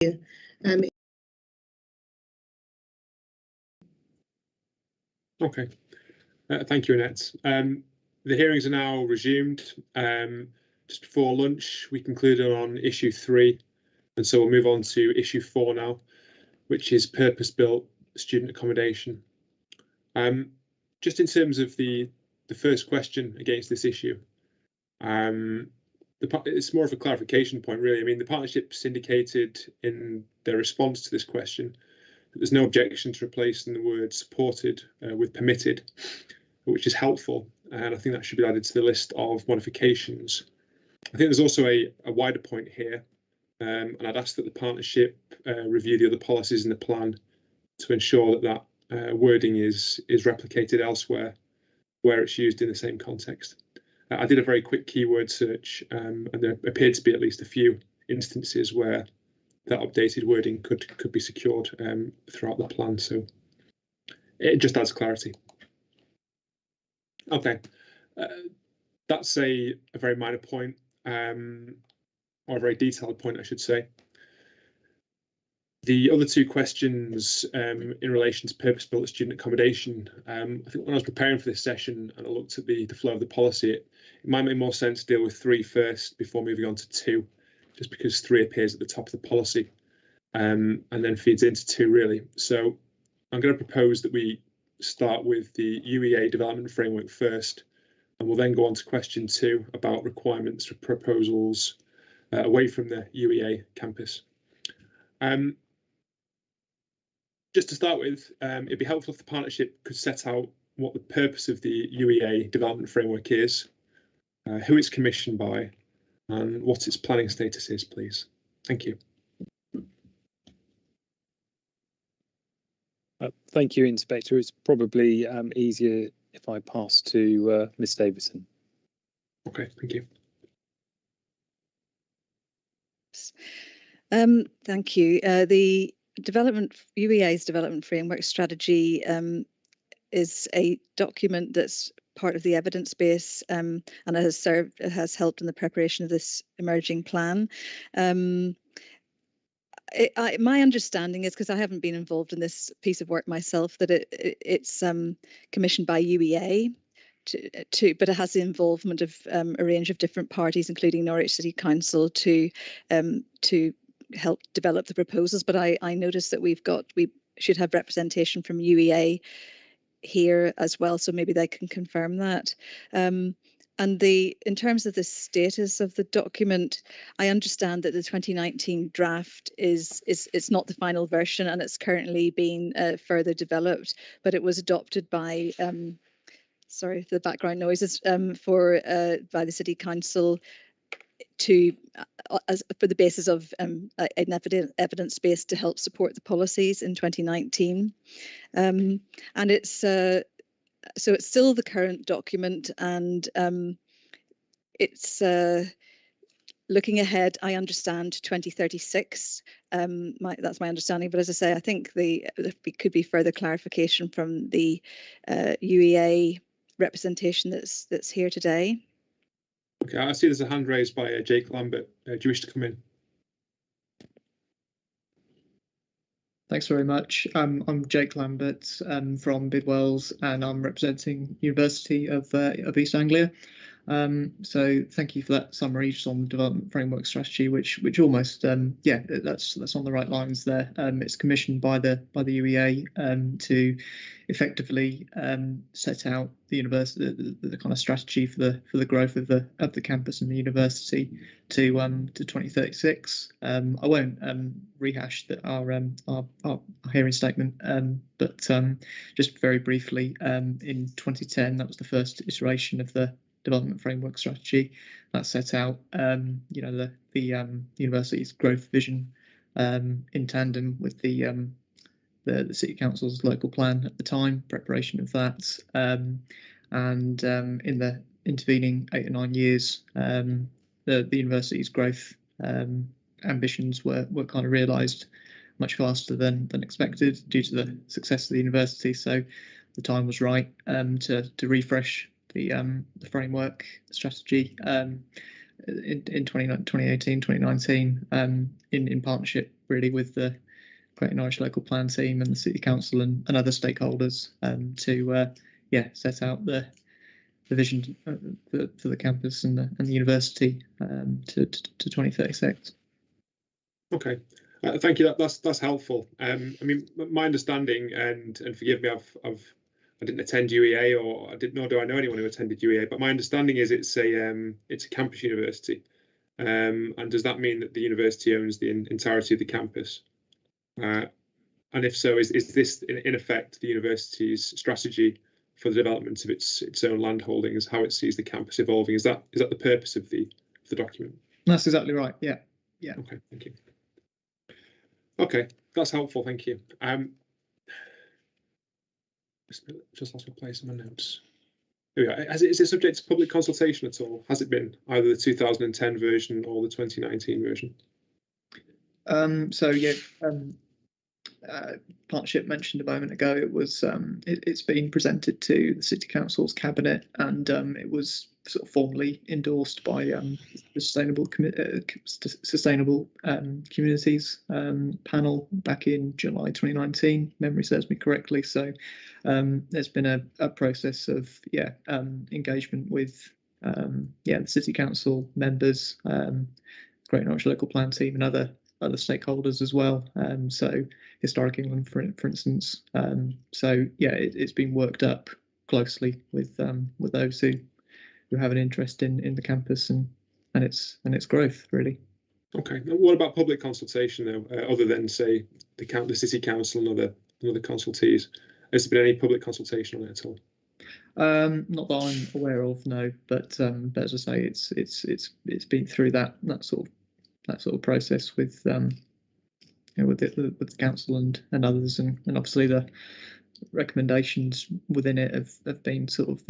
Um, Okay, thank you, Annette. The hearings are now resumed. Just before lunch, we concluded on issue 3, and so we'll move on to issue 4 now, which is purpose-built student accommodation. Just in terms of the first question against this issue, it's more of a clarification point, really. I mean, the partnerships indicated in their response to this question that there's no objection to replacing the word supported with permitted, which is helpful, and I think that should be added to the list of modifications. I think there's also a wider point here, and I'd ask that the partnership review the other policies in the plan to ensure that wording is replicated elsewhere where it's used in the same context. I did a very quick keyword search, and there appeared to be at least a few instances where that updated wording could be secured throughout the plan, so it just adds clarity. Okay, that's a very minor point, or a very detailed point, I should say. The other two questions in relation to purpose-built student accommodation, I think when I was preparing for this session and I looked at the flow of the policy, it might make more sense to deal with 3 first before moving on to 2, just because 3 appears at the top of the policy and then feeds into 2, really. So I'm going to propose that we start with the UEA development framework first, and we'll then go on to question 2 about requirements for proposals away from the UEA campus. Just to start with, it'd be helpful if the partnership could set out what the purpose of the UEA development framework is, who it's commissioned by, and what its planning status is, please. Thank you. Thank you, Inspector. It's probably easier if I pass to Ms. Davison. Okay, thank you. Thank you. The UEA's development framework strategy is a document that's part of the evidence base and it has helped in the preparation of this emerging plan. My understanding is, because I haven't been involved in this piece of work myself, that it's commissioned by UEA, but it has the involvement of a range of different parties, including Norwich City Council, to help develop the proposals. But I noticed that we should have representation from UEA here as well, so maybe they can confirm that. And in terms of the status of the document, I understand that the 2019 draft it's not the final version, and it's currently being further developed, but it was adopted by sorry for the background noises by the City Council for the basis of an evidence base to help support the policies in 2019, and it's so it's still the current document, and it's looking ahead. I understand 2036. That's my understanding, but as I say, I think there could be further clarification from the UEA representation that's here today. Okay, I see there's a hand raised by Jake Lambert. Do you wish to come in? Thanks very much. I'm Jake Lambert from Bidwells, and I'm representing University of East Anglia. So thank you for that summary just on the development framework strategy, which almost yeah, that's on the right lines there. It's commissioned by the UEA to effectively set out the university the kind of strategy for the growth of the campus and the university to 2036. I won't rehash our hearing statement, but just very briefly, in 2010 that was the first iteration of the development framework strategy that set out the university's growth vision in tandem with the City Council's local plan at the time, preparation of that, and in the intervening 8 or 9 years, the university's growth ambitions were kind of realised much faster than expected due to the success of the university. So the time was right to refresh the framework strategy in 2018, 2019, in partnership really with the Greater Norwich Local Plan team and the City Council and other stakeholders to set out the vision for the campus and the university to 2036. Okay, thank you. That's helpful. I mean, my understanding, and forgive me, I didn't attend UEA, or nor do I know anyone who attended UEA. But my understanding is it's a campus university, and does that mean that the university owns the entirety of the campus? And if so, is this in effect the university's strategy for the development of its own land holdings, how it sees the campus evolving? Is that the purpose of the document? That's exactly right. Yeah. Okay, thank you. Okay, that's helpful. Thank you. Just lost my place in my notes. Here we are. Is it subject to public consultation at all? Has it been either the 2010 version or the 2019 version? Partnership mentioned a moment ago, it was it's been presented to the City Council's cabinet, and it was sort of formally endorsed by the Sustainable Communities panel back in July 2019. Memory serves me correctly. So there's been a process of engagement with the City Council members, Greater Norwich Local Plan team, and other stakeholders as well. So Historic England, for instance. It's been worked up closely with those who have an interest in the campus and its growth, really. Okay. What about public consultation, though, other than say the City Council and other consultees? Has there been any public consultation on it at all? Not that I'm aware of, no. But as I say, it's been through that sort of process with the council and others, and obviously the recommendations within it have been sort of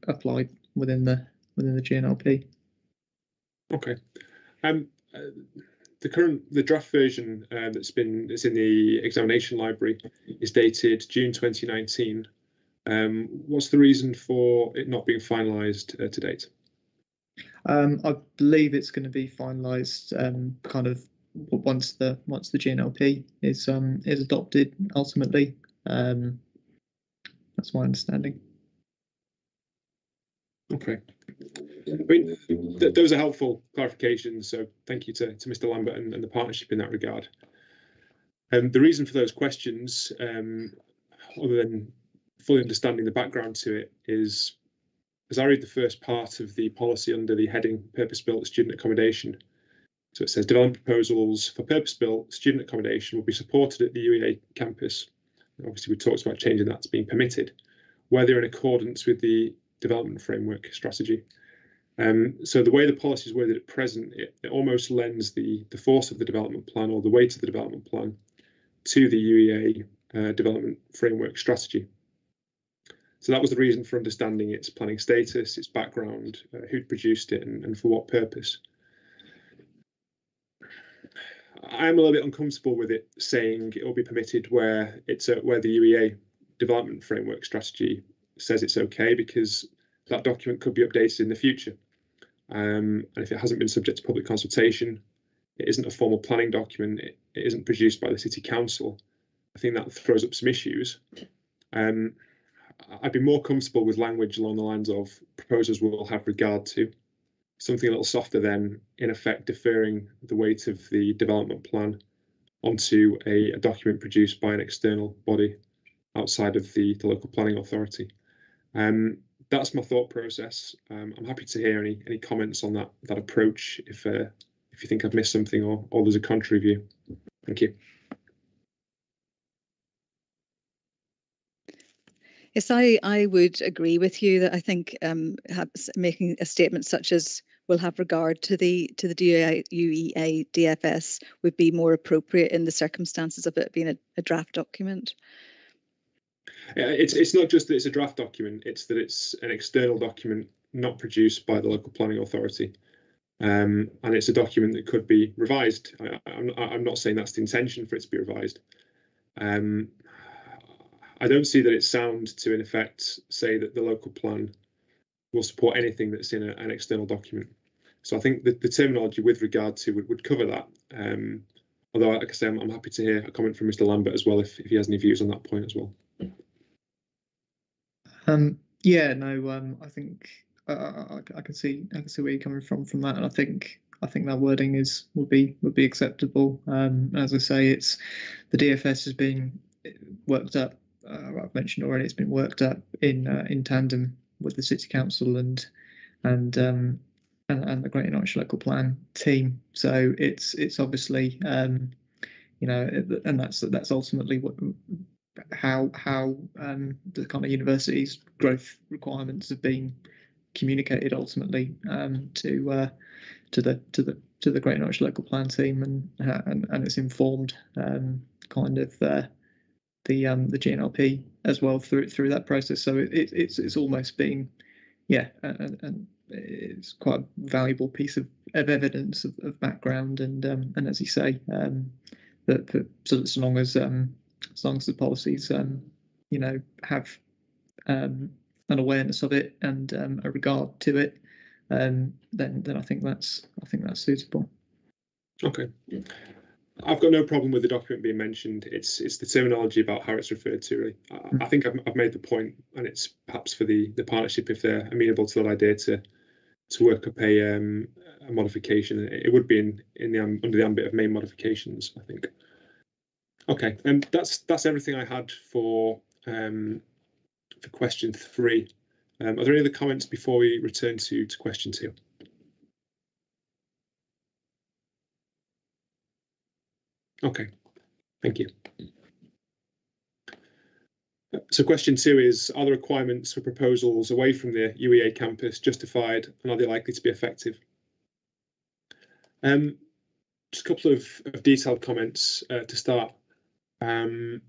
applied within the GNLP. Okay. The draft version that's in the examination library is dated June 2019. What's the reason for it not being finalised to date? I believe it's going to be finalised kind of once the GNLP is adopted ultimately. That's my understanding. Okay. I mean, those are helpful clarifications. So thank you to Mr. Lambert and the partnership in that regard. The reason for those questions, other than fully understanding the background to it, is as I read the first part of the policy under the heading purpose-built student accommodation. So it says development proposals for purpose-built student accommodation will be supported at the UEA campus. Obviously, we talked about changing that to being permitted, where they're in accordance with the development framework strategy. So the way the policy is worded at present, it almost lends the force of the development plan, or the weight of the development plan, to the UEA development framework strategy. So that was the reason for understanding its planning status, its background, who'd produced it, and for what purpose. I'm a little bit uncomfortable with it saying it will be permitted where where the UEA development framework strategy says it's okay, because that document could be updated in the future. And if it hasn't been subject to public consultation, it isn't a formal planning document, it isn't produced by the City Council, I think that throws up some issues. I'd be more comfortable with language along the lines of proposals will have regard to, something a little softer than, in effect, deferring the weight of the development plan onto a document produced by an external body outside of the local planning authority. That's my thought process. I'm happy to hear any comments on that approach if you think I've missed something or there's a contrary view. Thank you. Yes, I would agree with you that I think making a statement such as "will have regard to the UEA DFS" would be more appropriate in the circumstances of it being a draft document. It's not just that it's a draft document, it's that it's an external document not produced by the local planning authority. And it's a document that could be revised. I'm not saying that's the intention for it to be revised. I don't see that it's sound to, in effect, say that the local plan will support anything that's in an external document. So I think that the terminology with regard to would cover that. Although, like I say, I'm happy to hear a comment from Mr. Lambert as well if he has any views on that point as well. Yeah, no, I think I can see where you're coming from that, and I think that wording would be acceptable. As I say, it's the DFS has been worked up. I've mentioned already, it's been worked up in tandem with the City Council and the Greater Norwich Local Plan team. So it's obviously you know, and that's ultimately what how the kind of university's growth requirements have been communicated ultimately to the Greater Norwich Local Plan team, and it's informed kind of the GNLP as well through that process. So it's almost been, yeah, and it's quite a valuable piece of evidence of background, and as you say, that so as long as the policies you know, have an awareness of it and a regard to it, then I think that's suitable. Okay. I've got no problem with the document being mentioned. It's the terminology about how it's referred to, really. I think I've made the point, and it's perhaps for the partnership, if they're amenable to that idea, to work up a modification. It would be under the ambit of main modifications, I think. Okay, and that's everything I had for question 3. Are there any other comments before we return to question 2? Okay, thank you. So question 2 is, are the requirements for proposals away from the UEA campus justified, and are they likely to be effective? Just a couple of detailed comments to start. The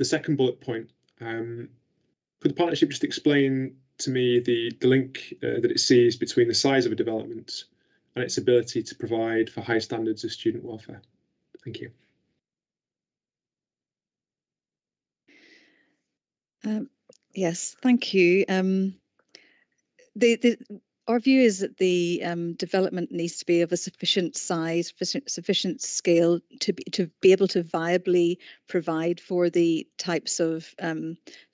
second bullet point, could the partnership just explain to me the link that it sees between the size of a development and its ability to provide for high standards of student welfare? Thank you. Yes, thank you. Our view is that the development needs to be of a sufficient size, sufficient scale to be able to viably provide for the types of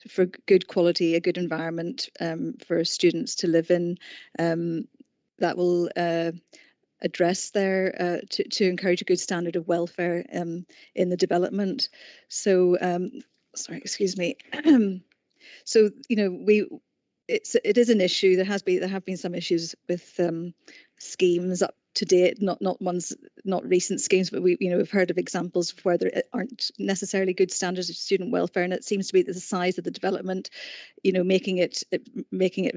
for good quality, a good environment for students to live in, that will address their to encourage a good standard of welfare in the development. So sorry, excuse me. So, you know, it is an issue. There have been some issues with schemes up to date, not recent schemes, but we've heard of examples of where there aren't necessarily good standards of student welfare, and it seems to be that the size of the development, you know, making it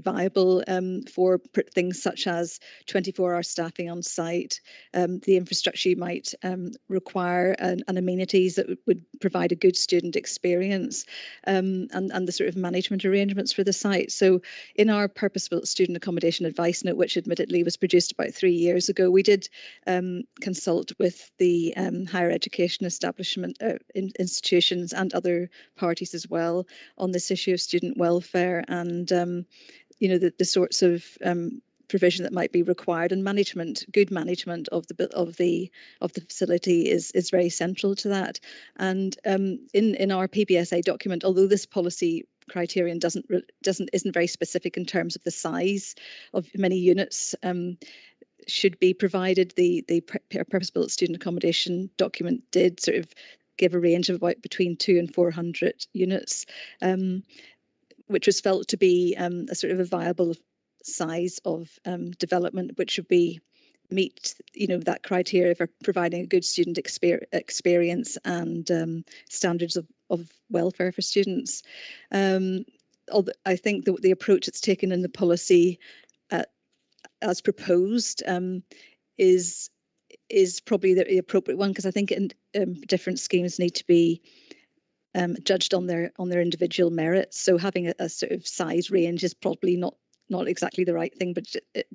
viable for things such as 24-hour staffing on site, the infrastructure you might require, and amenities that would provide a good student experience, and the sort of management arrangements for the site. So in our purpose-built student accommodation advice note, which admittedly was produced about 3 years ago, we did consult with the higher education establishment institutions and other parties as well on this issue of student welfare, and you know, the sorts of provision that might be required, and good management of the facility is very central to that. And in our PBSA document, although this policy criterion isn't very specific in terms of the size of many units should be provided, the purpose-built student accommodation document did sort of give a range of about between 200 and 400 units, which was felt to be a sort of a viable size of development, which would meet, you know, that criteria for providing a good student experience and standards of welfare for students. I think the approach that's taken in the policy as proposed is probably the appropriate one, because I think different schemes need to be judged on their individual merits. So having a sort of size range is probably not exactly the right thing, but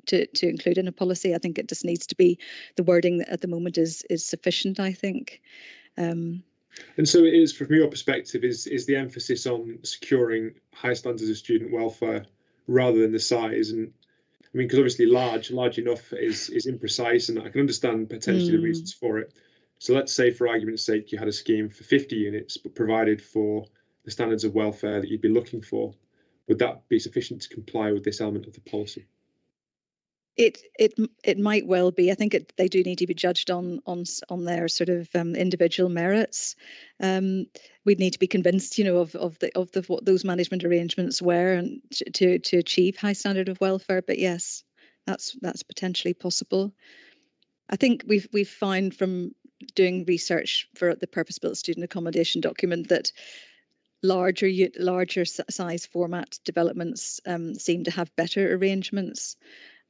to include in a policy, I think it just needs to be, the wording at the moment is sufficient, I think. And so it is, from your perspective, is the emphasis on securing high standards of student welfare rather than the size. And I mean, because obviously large enough is imprecise, and I can understand potentially the reasons for it. So let's say, for argument's sake, you had a scheme for 50 units, but provided for the standards of welfare that you'd be looking for. Would that be sufficient to comply with this element of the policy? It might well be. I think they do need to be judged on their sort of individual merits. We'd need to be convinced, of what those management arrangements were, and to achieve high standard of welfare. But yes, that's potentially possible. I think we've found from doing research for the purpose-built student accommodation document that larger size format developments seem to have better arrangements.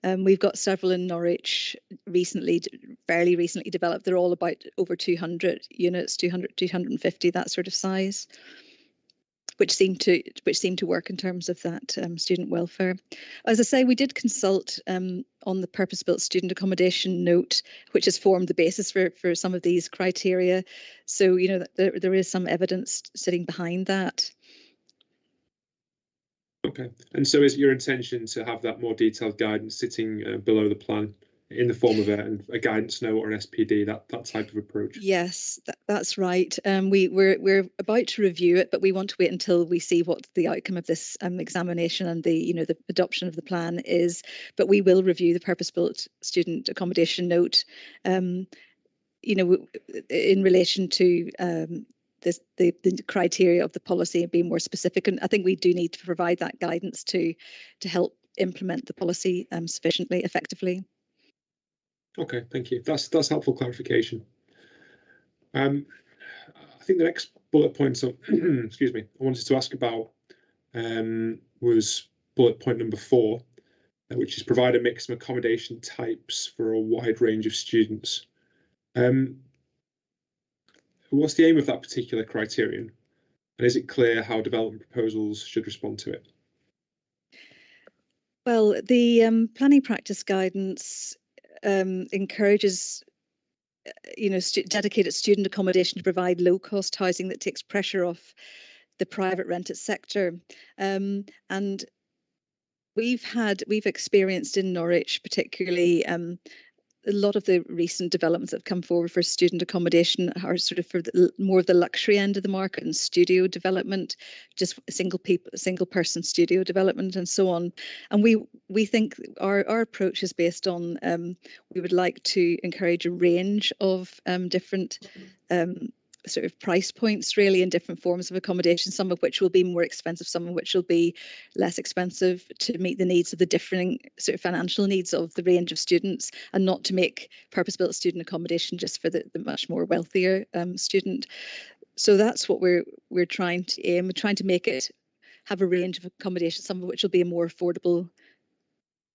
We've got several in Norwich fairly recently developed. They're all about over 200 units, 200, 250, that sort of size, which seem to work in terms of that student welfare. As I say, we did consult on the purpose-built student accommodation note, which has formed the basis for some of these criteria. So, there is some evidence sitting behind that. Okay, and so is it your intention to have that more detailed guidance sitting below the plan in the form of a guidance note or an SPD, that type of approach? Yes, that's right. We're about to review it, but we want to wait until we see what the outcome of this examination and the adoption of the plan is. But we will review the purpose-built student accommodation note, in relation to the criteria of the policy and be more specific. And I think we do need to provide that guidance to help implement the policy sufficiently effectively. Okay, thank you. That's helpful clarification. I think the next bullet point, excuse me, I wanted to ask about was bullet point number 4, which is provide a mix of accommodation types for a wide range of students. What's the aim of that particular criterion, and is it clear how development proposals should respond to it? Well, the planning practice guidance encourages dedicated student accommodation to provide low-cost housing that takes pressure off the private rented sector. And we've experienced in Norwich particularly a lot of the recent developments that have come forward for student accommodation are sort of for more of the luxury end of the market and studio development, just single person studio development and so on. And we think our approach is based on we would like to encourage a range of different sort of price points, really, in different forms of accommodation, some of which will be more expensive, some of which will be less expensive, to meet the needs of the differing sort of financial needs of the range of students, and not to make purpose-built student accommodation just for the much more wealthier student. So that's what we're trying to aim. We're trying to make it have a range of accommodation, some of which will be more affordable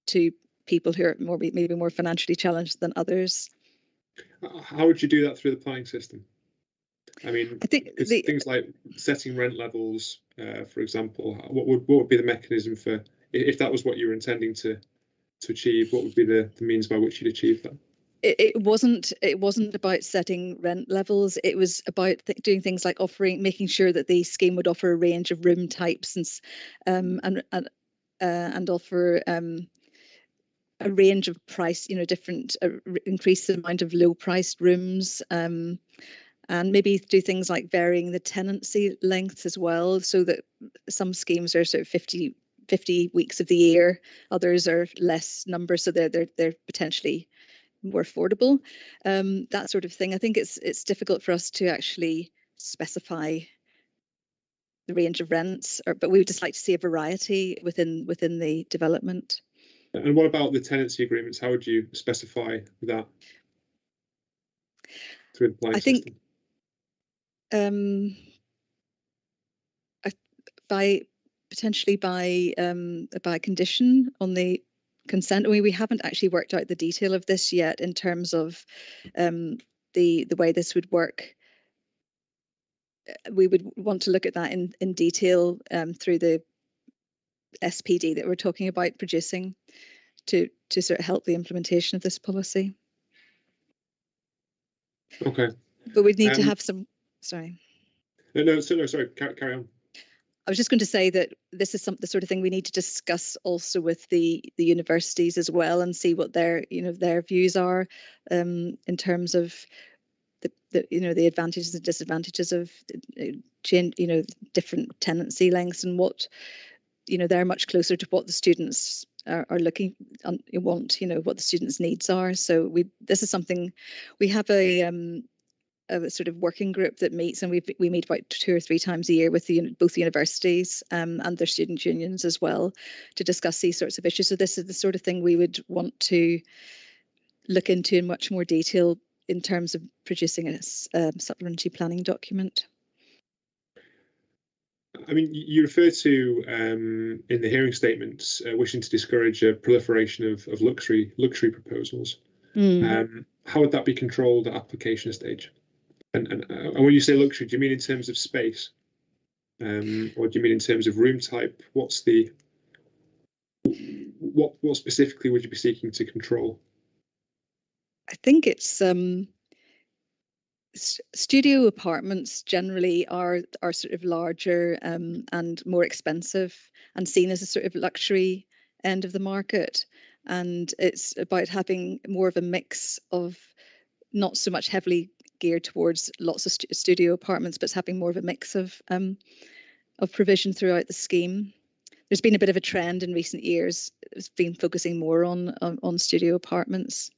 to people who are maybe more financially challenged than others. How would you do that through the planning system? I mean, I think things like setting rent levels, for example, what would be the mechanism for, if that was what you were intending to achieve, what would be the means by which you'd achieve that? It wasn't about setting rent levels. It was about doing things like making sure that the scheme would offer a range of room types and offer a range of price, different increase the amount of low-priced rooms. And maybe do things like varying the tenancy lengths as well, so that some schemes are sort of 50 weeks of the year, others are less numbers, so they're potentially more affordable. That sort of thing. I think it's difficult for us to actually specify the range of rents, but we would just like to see a variety within the development. And what about the tenancy agreements? How would you specify that through the planning system? Potentially by condition on the consent. I mean, we haven't actually worked out the detail of this yet in terms of the way this would work. We would want to look at that in detail through the SPD that we're talking about producing to sort of help the implementation of this policy. Okay. But we'd need to have some. Sorry. No, sorry. Carry on. I was just going to say that this is the sort of thing we need to discuss also with the universities as well, and see what their views are in terms of the advantages and disadvantages of different tenancy lengths, and what they're much closer to what the students are looking want, what the students' needs are. So this is something we have a sort of working group that meets, and we meet about 2 or 3 times a year with both the universities and their student unions as well, to discuss these sorts of issues. So this is the sort of thing we would want to look into in much more detail in terms of producing a supplementary planning document. I mean, you refer to in the hearing statements wishing to discourage a proliferation of luxury proposals. How would that be controlled at application stage? And when you say luxury, do you mean in terms of space, or do you mean in terms of room type? What specifically would you be seeking to control? I think it's studio apartments generally are sort of larger and more expensive, and seen as a sort of luxury end of the market. And it's about having more of a mix of, not so much heavily geared towards lots of studio apartments, but having more of a mix of provision throughout the scheme. There's been a bit of a trend in recent years. It's been focusing more on studio apartments.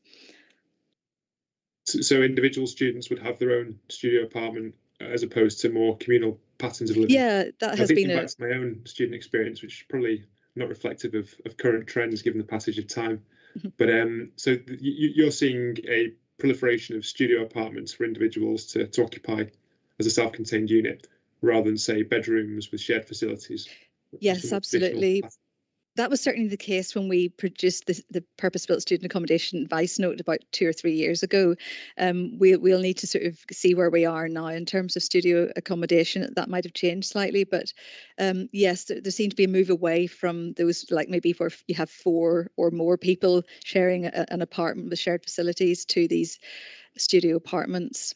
So individual students would have their own studio apartment as opposed to more communal patterns of living. Yeah, that has been back to my own student experience, which is probably not reflective of current trends given the passage of time. But so you're seeing a proliferation of studio apartments for individuals to occupy as a self-contained unit, rather than, say, bedrooms with shared facilities. Yes, absolutely. That was certainly the case when we produced the purpose-built student accommodation advice note about 2 or 3 years ago. We'll need to sort of see where we are now in terms of studio accommodation. That might have changed slightly, but yes, there seemed to be a move away from those, like maybe where you have 4 or more people sharing an apartment with shared facilities, to these studio apartments.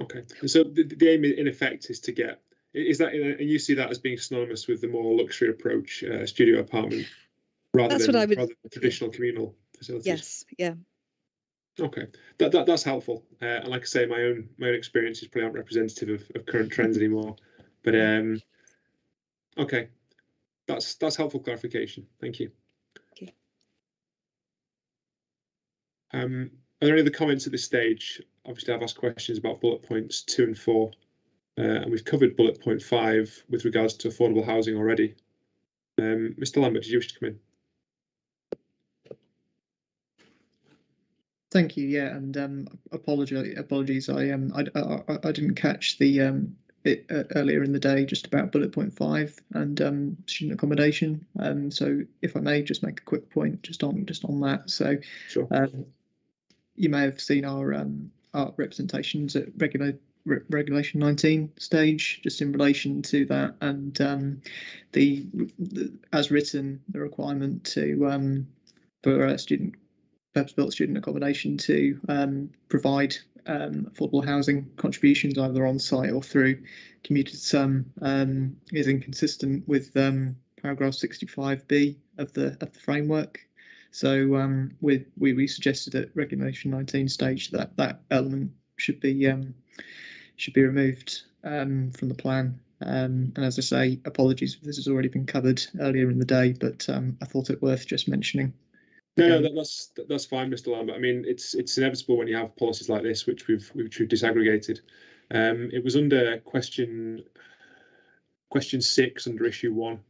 Okay, so the aim in effect is to get. Is that, and you see that as being synonymous with the more luxury approach, studio apartment, rather than traditional communal facilities? Yes, yeah. Okay, that's helpful. And like I say, my own experiences probably aren't representative of current trends anymore. But okay, that's helpful clarification. Thank you. Okay. Are there any other comments at this stage? Obviously, I've asked questions about bullet points 2 and 4. And we've covered bullet point 5 with regards to affordable housing already. Mr. Lambert, did you wish to come in? Thank you. Yeah, and apologies. I didn't catch the bit earlier in the day just about bullet point 5 and student accommodation. So if I may just make a quick point just on that. So sure. You may have seen our representations at Regulation 19 stage, just in relation to that, and the as written, the requirement to for purpose-built student accommodation to provide affordable housing contributions either on site or through commuted sum is inconsistent with paragraph 65B of the framework. So we suggested at Regulation 19 stage that element should be removed from the plan. And as I say, apologies if this has already been covered earlier in the day, but I thought it worth just mentioning. No, that's fine, Mr. Lambert. I mean, it's inevitable when you have policies like this, which we've disaggregated. It was under question 6 under issue 1,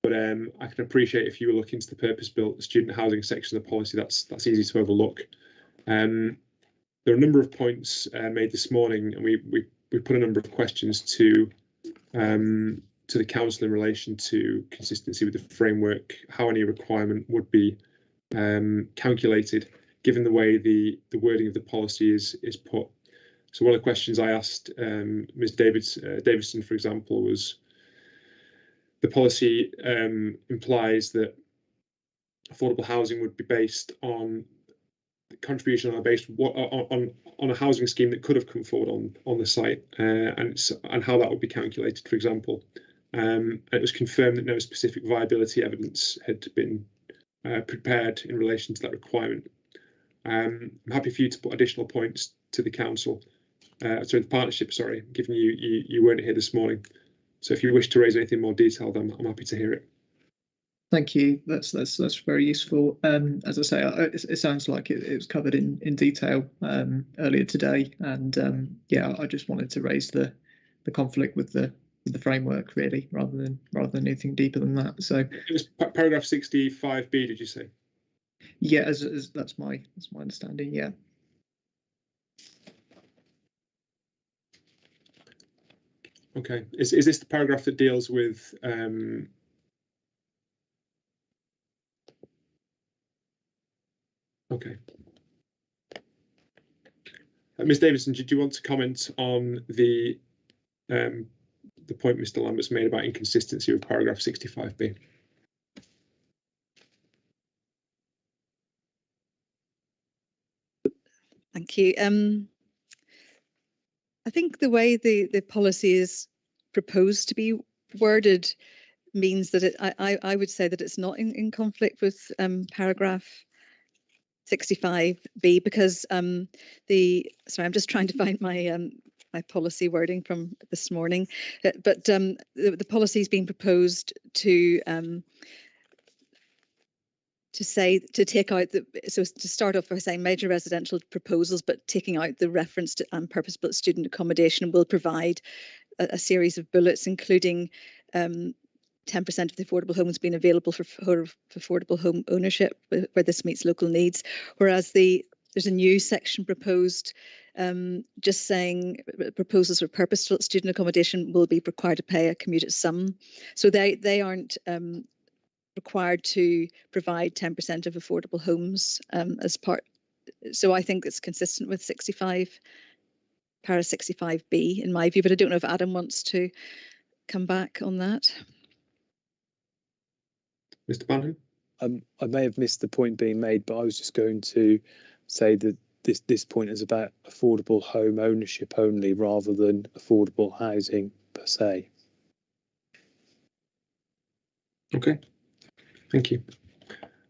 but I can appreciate if you were looking to the purpose-built student housing section of the policy, that's easy to overlook. There are a number of points made this morning, and we put a number of questions to the council in relation to consistency with the framework, how any requirement would be calculated, given the way the wording of the policy is put. So one of the questions I asked Ms. Davidson, for example, was the policy implies that affordable housing would be based on contribution on a housing scheme that could have come forward on the site, and how that would be calculated, for example. And it was confirmed that no specific viability evidence had been prepared in relation to that requirement. I'm happy for you to put additional points to the council, sorry, the partnership, sorry, given you weren't here this morning. So if you wish to raise anything more detailed, I'm happy to hear it. Thank you. That's very useful. As I say, it sounds like it was covered in detail earlier today, and yeah, I just wanted to raise the conflict with the framework really, rather than anything deeper than that. So it was paragraph 65B, did you say? Yeah, as that's my understanding. Yeah. Okay. Is this the paragraph that deals with okay. Ms. Davison, did you want to comment on the point Mr. Lambert's made about inconsistency with paragraph 65B? Thank you. I think the way the policy is proposed to be worded means that I would say that it's not in conflict with paragraph 65B, because sorry, I'm just trying to find my my policy wording from this morning, but the policy is being proposed to take out to start off by saying major residential proposals, but taking out the reference to purpose-built student accommodation will provide a series of bullets, including 10% of the affordable homes being available for affordable home ownership where this meets local needs. Whereas there's a new section proposed just saying proposals for purpose-built student accommodation will be required to pay a commuted sum. So they aren't required to provide 10% of affordable homes as part. So I think it's consistent with para 65B in my view, but I don't know if Adam wants to come back on that. Mr. Banham? I may have missed the point being made, but I was just going to say that this point is about affordable home ownership only rather than affordable housing per se. Okay. Thank you.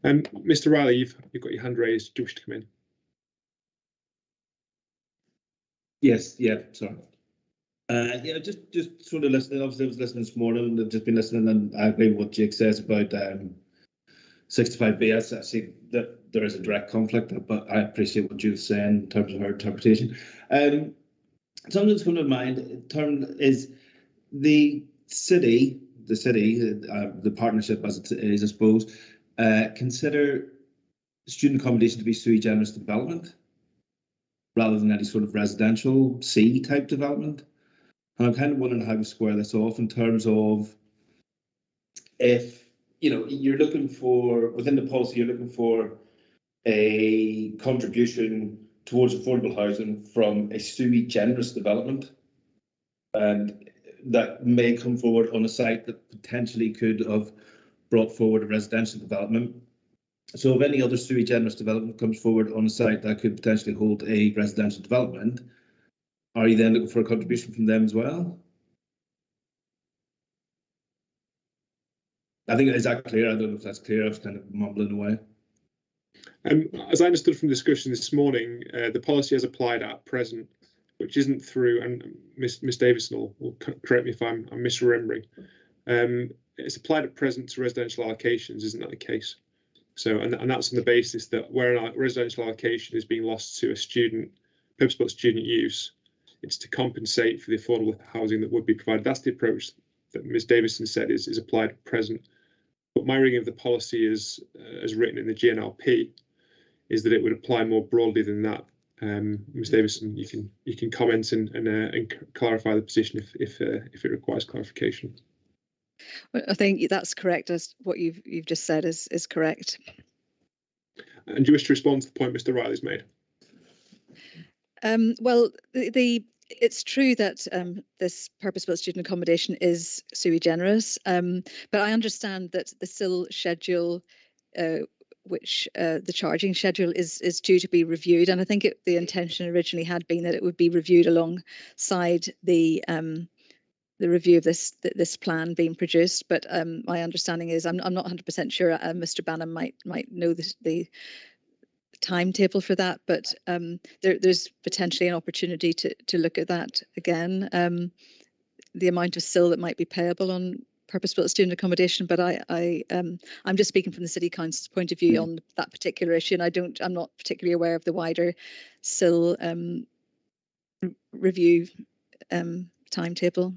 Mr. Riley, you've got your hand raised. Do you wish to come in? Yes, yeah, sorry. Yeah, just sort of listening. Obviously, I was listening this morning. I've just been listening, and I agree with what Jake says about 65B. I see that there is a direct conflict, but I appreciate what you're saying in terms of her interpretation. Something that's come to mind in terms is the city, the partnership as it is, I suppose, consider student accommodation to be sui generis development rather than any sort of residential C type development. And I'm kind of wondering how we square this off in terms of if, you're looking for, within the policy, you're looking for a contribution towards affordable housing from a sui generis development. And that may come forward on a site that potentially could have brought forward a residential development. So if any other sui generis development comes forward on a site that could potentially hold a residential development, are you then looking for a contribution from them as well? I think, is that clear? I don't know if that's clear. I was kind of mumbling away. As I understood from discussion this morning, the policy as applied at present, which isn't through, and Miss Davison will correct me if I'm misremembering, it's applied at present to residential allocations, isn't that the case? So, and that's on the basis that where a residential allocation is being lost to a student, purpose-built student use, it's to compensate for the affordable housing that would be provided. That's the approach that Ms. Davison said is applied at present. But my reading of the policy as written in the GNLP is that it would apply more broadly than that. Ms. Davison, you can comment and clarify the position if it requires clarification. I think that's correct. As what you've just said is correct. And do you wish to respond to the point Mr. Riley's made? Well, it's true that this purpose-built student accommodation is sui generis, but I understand that the SIL schedule, which the charging schedule is due to be reviewed, and I think the intention originally had been that it would be reviewed alongside the the review of this plan being produced. But my understanding is I'm not 100% sure. Mr. Banham might know the timetable for that, but there's potentially an opportunity to look at that again. The amount of SIL that might be payable on purpose-built student accommodation, but I'm just speaking from the City Council's point of view on that particular issue, and I'm not particularly aware of the wider SIL review timetable.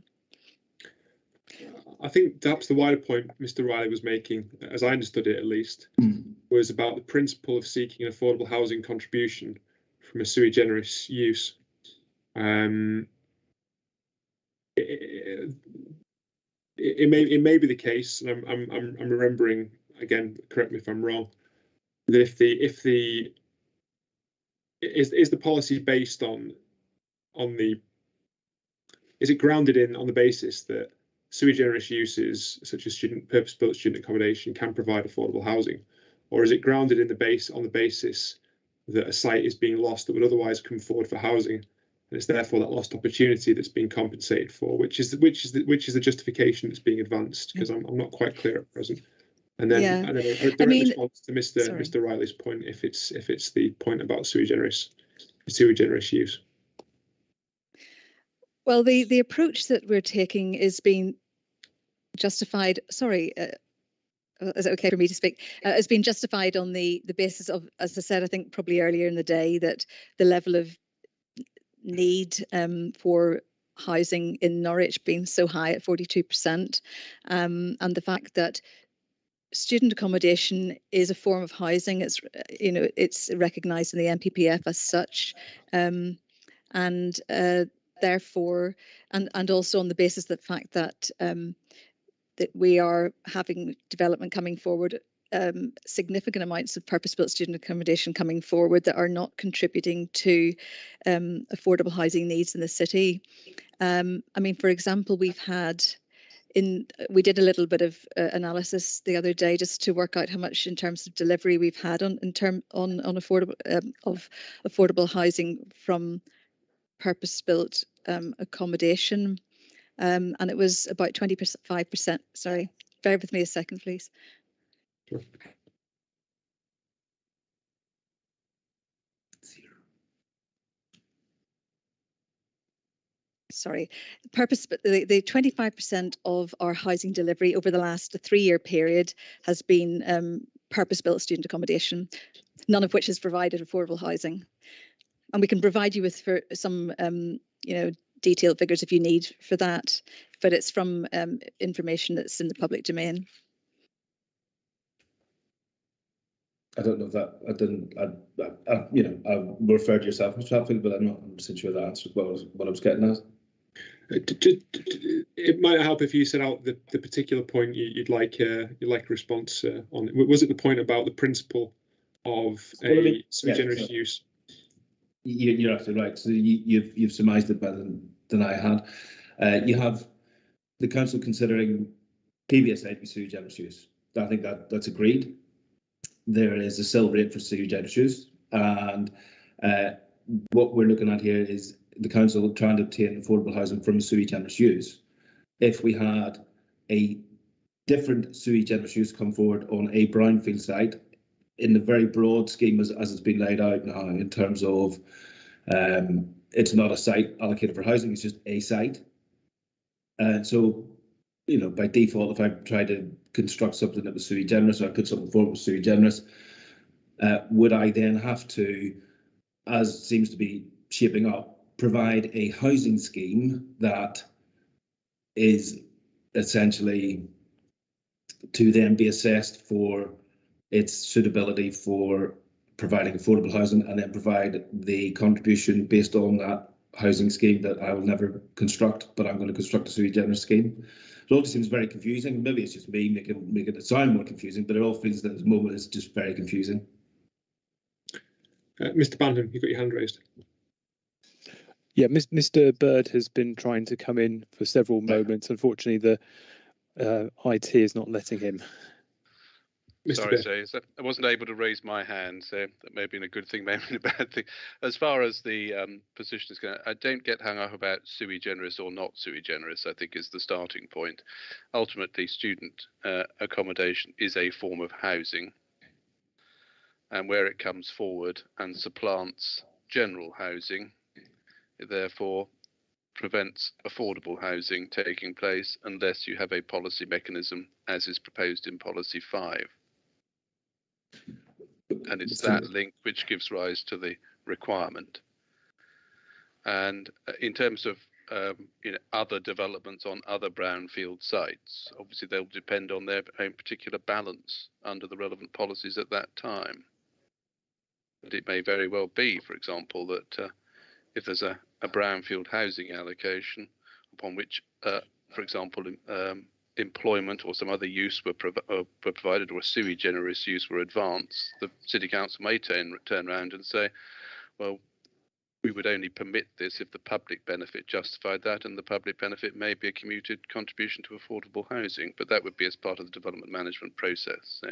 I think perhaps the wider point Mr. Riley was making, as I understood it at least, was about the principle of seeking an affordable housing contribution from a sui generis use. It may be the case, and I'm remembering again. Correct me if I'm wrong. That if the is the policy based on the, is it grounded on the basis that sui generis uses such as purpose-built student accommodation can provide affordable housing, or is it grounded on the basis that a site is being lost that would otherwise come forward for housing, and it's therefore that lost opportunity that's being compensated for, which is the justification that's being advanced? Because I'm not quite clear at present. And then, a direct response to Mr. Riley's point, if it's the point about sui generis use. Well, the approach that we're taking is being justified. Sorry, is it okay for me to speak? Has been justified on the basis of, as I said, I think probably earlier in the day, that the level of need for housing in Norwich being so high at 42%, and the fact that student accommodation is a form of housing. It's recognised in the NPPF as such, and therefore, and also on the basis of the fact that that we are having development coming forward, significant amounts of purpose-built student accommodation coming forward that are not contributing to affordable housing needs in the city. I mean, for example, we did a little bit of analysis the other day just to work out how much in terms of delivery we've had on affordable housing from purpose-built accommodation, and it was about 25%. Sorry, bear with me a second, please. Sure. Sorry, the 25% of our housing delivery over the last 3-year period has been purpose-built student accommodation, none of which has provided affordable housing. And we can provide you with some detailed figures if you need for that, but it's from information that's in the public domain. I don't know if that I referred to yourself, Mr. Hatfield, but I'm not 100% sure that answers what I was getting at. It might help if you set out the particular point you'd like a response on. Was it the point about the principle of sui generis use? You're absolutely right. So you've surmised it better than I had. You have the council considering PBSA to be sui generis use. I think that's agreed. There is a SIL rate for sui generis use, and what we're looking at here is the council trying to obtain affordable housing from sui generis use. If we had a different sui generis use come forward on a brownfield site, in the very broad scheme as it's been laid out now, in terms of it's not a site allocated for housing, it's just a site. And so, by default, if I try to construct something that was sui generis, or I put something forward with sui generis, would I then have to, as seems to be shaping up, provide a housing scheme that is essentially to then be assessed for its suitability for providing affordable housing, and then provide the contribution based on that housing scheme that I will never construct, but I'm going to construct a sui generis scheme? It all seems very confusing. Maybe it's just me making it sound more confusing, but it all feels that at this moment it's just very confusing. Mr. Banham, you've got your hand raised. Yeah, Mr. Bird has been trying to come in for several moments. Unfortunately, the IT is not letting him. Mr. Sorry, so I wasn't able to raise my hand, so that may have been a good thing, may have been a bad thing. As far as the position is going, I don't get hung up about sui generis or not sui generis, I think is the starting point. Ultimately, student accommodation is a form of housing, and where it comes forward and supplants general housing, it therefore prevents affordable housing taking place unless you have a policy mechanism as is proposed in policy 5. And it's that link which gives rise to the requirement. And in terms of other developments on other brownfield sites, obviously they'll depend on their own particular balance under the relevant policies at that time. But it may very well be, for example, that if there's a brownfield housing allocation upon which, for example, employment or some other use were provided, or a sui generis use were advanced, the City Council may turn around and say, well, we would only permit this if the public benefit justified that, and the public benefit may be a commuted contribution to affordable housing, but that would be as part of the development management process. So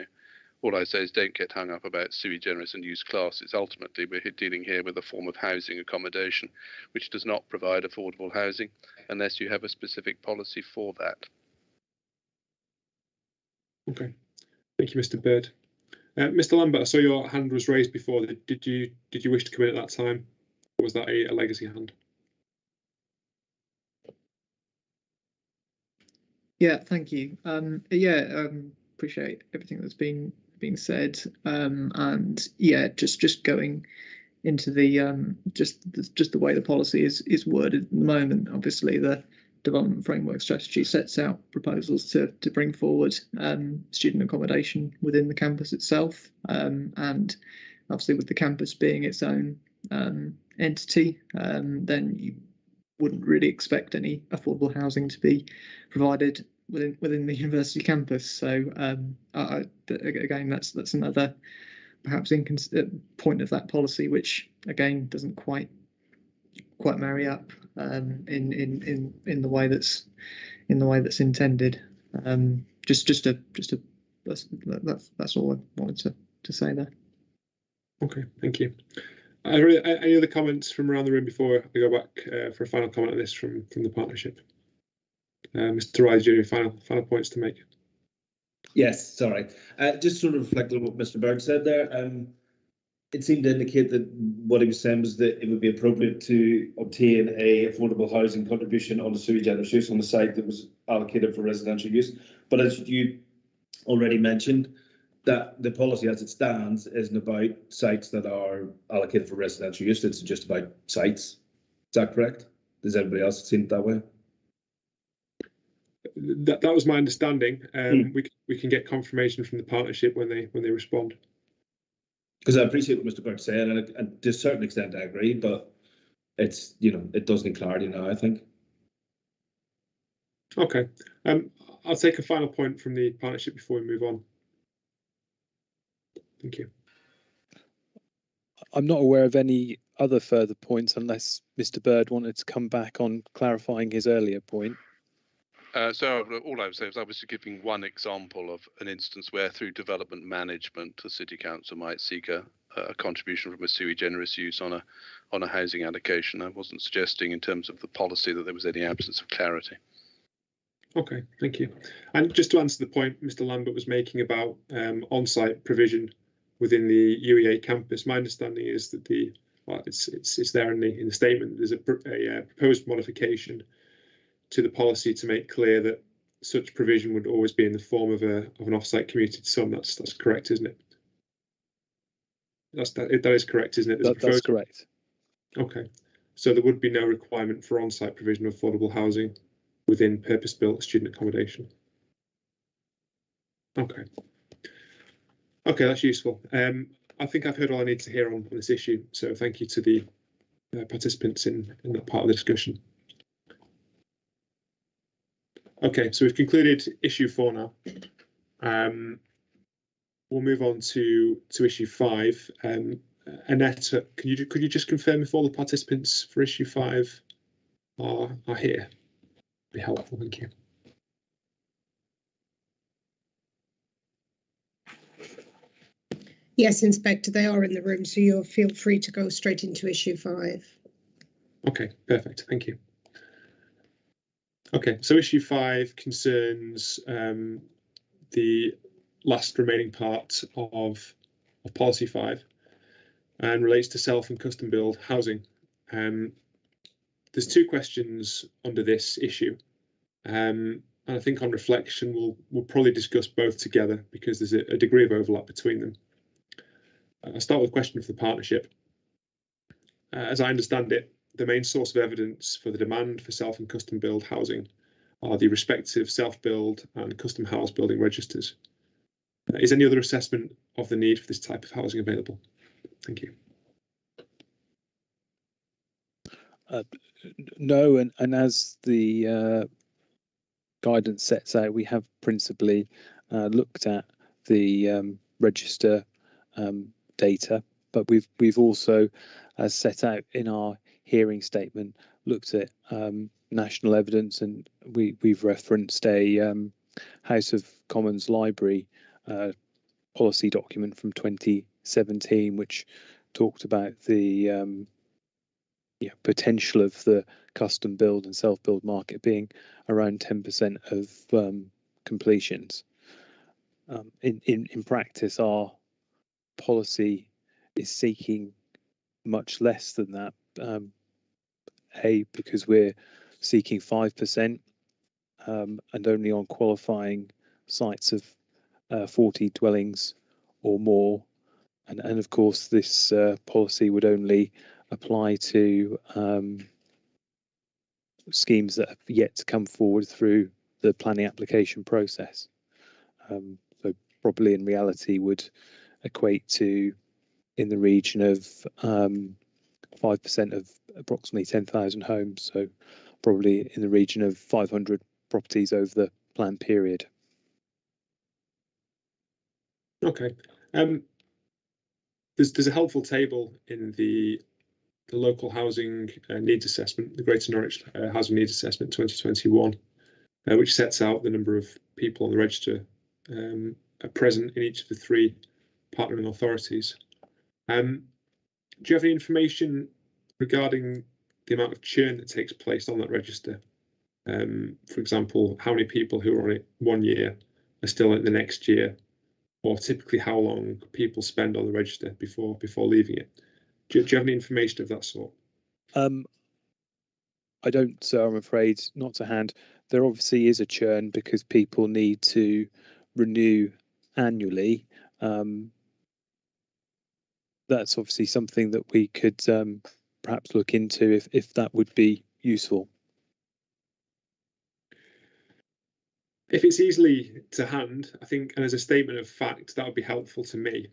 all I say is don't get hung up about sui generis and use classes. Ultimately, we're dealing here with a form of housing accommodation which does not provide affordable housing unless you have a specific policy for that. Okay, thank you, Mr. Bird. Mr. Lambert, I saw your hand was raised before. Did you wish to come in at that time, or was that a legacy hand? Yeah, thank you. Appreciate everything that's been said, and yeah, just going into the just the way the policy is worded at the moment. Obviously, the development framework strategy sets out proposals to bring forward student accommodation within the campus itself, and obviously with the campus being its own entity, then you wouldn't really expect any affordable housing to be provided within the university campus. So again, that's another perhaps point of that policy, which again doesn't quite marry up in the way that's intended. That's all I wanted to say there. Okay, thank you. Any other comments from around the room before I go back for a final comment on this from the partnership? Mr. Rise, do you have any final points to make? Yes, sorry. Just sort of reflecting on what Mr. Bird said there. It seemed to indicate that what he was saying was that it would be appropriate to obtain a affordable housing contribution on a sui generis use on the site that was allocated for residential use. But as you already mentioned, that the policy as it stands isn't about sites that are allocated for residential use. It's just about sites. Is that correct? Does everybody else see it that way? That was my understanding. We can get confirmation from the partnership when they respond. Because I appreciate what Mr. Burke said, and to a certain extent I agree, but it's, it does need clarity now, I think. Okay, I'll take a final point from the partnership before we move on. Thank you. I'm not aware of any other further points unless Mr. Bird wanted to come back on clarifying his earlier point. So all I would say is obviously giving one example of an instance where through development management, the City Council might seek a contribution from a sui generis use on a housing allocation. I wasn't suggesting in terms of the policy that there was any absence of clarity. Okay, thank you. And just to answer the point Mr. Lambert was making about on-site provision within the UEA campus, my understanding is that it's there in the statement. There's a proposed modification to the policy to make clear that such provision would always be in the form of an off-site commuted sum. That's correct, isn't it? That is correct, isn't it? That's correct. Okay, so there would be no requirement for on-site provision of affordable housing within purpose-built student accommodation. Okay, that's useful. I think I've heard all I need to hear on this issue. So thank you to the participants in that part of the discussion. Okay, so we've concluded issue 4 now. We'll move on to issue 5. Annette, could you just confirm if all the participants for issue 5 are here? Be helpful, thank you. Yes, Inspector, they are in the room, so you'll feel free to go straight into issue 5. Okay, perfect. Thank you. Okay, so issue 5 concerns the last remaining part of policy 5 and relates to self and custom build housing. There's 2 questions under this issue. And I think on reflection, we'll probably discuss both together because there's a degree of overlap between them. I'll start with a question for the partnership. As I understand it, the main source of evidence for the demand for self and custom build housing are the respective self-build and custom house building registers. Is any other assessment of the need for this type of housing available? Thank you. No, and as the guidance sets out, we have principally looked at the register data, but we've also, as set out in our hearing statement, looked at national evidence, and we've referenced a House of Commons Library policy document from 2017, which talked about the potential of the custom build and self build market being around 10% of completions. In practice, our policy is seeking much less than that. Because we're seeking 5% and only on qualifying sites of 40 dwellings or more. And of course, this policy would only apply to schemes that have yet to come forward through the planning application process. So probably in reality would equate to in the region of 5% of approximately 10,000 homes. So probably in the region of 500 properties over the planned period. Okay. There's a helpful table in the local housing needs assessment, the Greater Norwich Housing Needs Assessment 2021, which sets out the number of people on the register present in each of the 3 partnering authorities. Do you have any information regarding the amount of churn that takes place on that register? For example, how many people who are on it 1 year are still in the next year, or typically how long people spend on the register before leaving it? Do you have any information of that sort? I don't, sir, I'm afraid, not to hand. There obviously is a churn because people need to renew annually. That's obviously something that we could perhaps look into if that would be useful. If it's easily to hand, I think, and as a statement of fact, that would be helpful to me.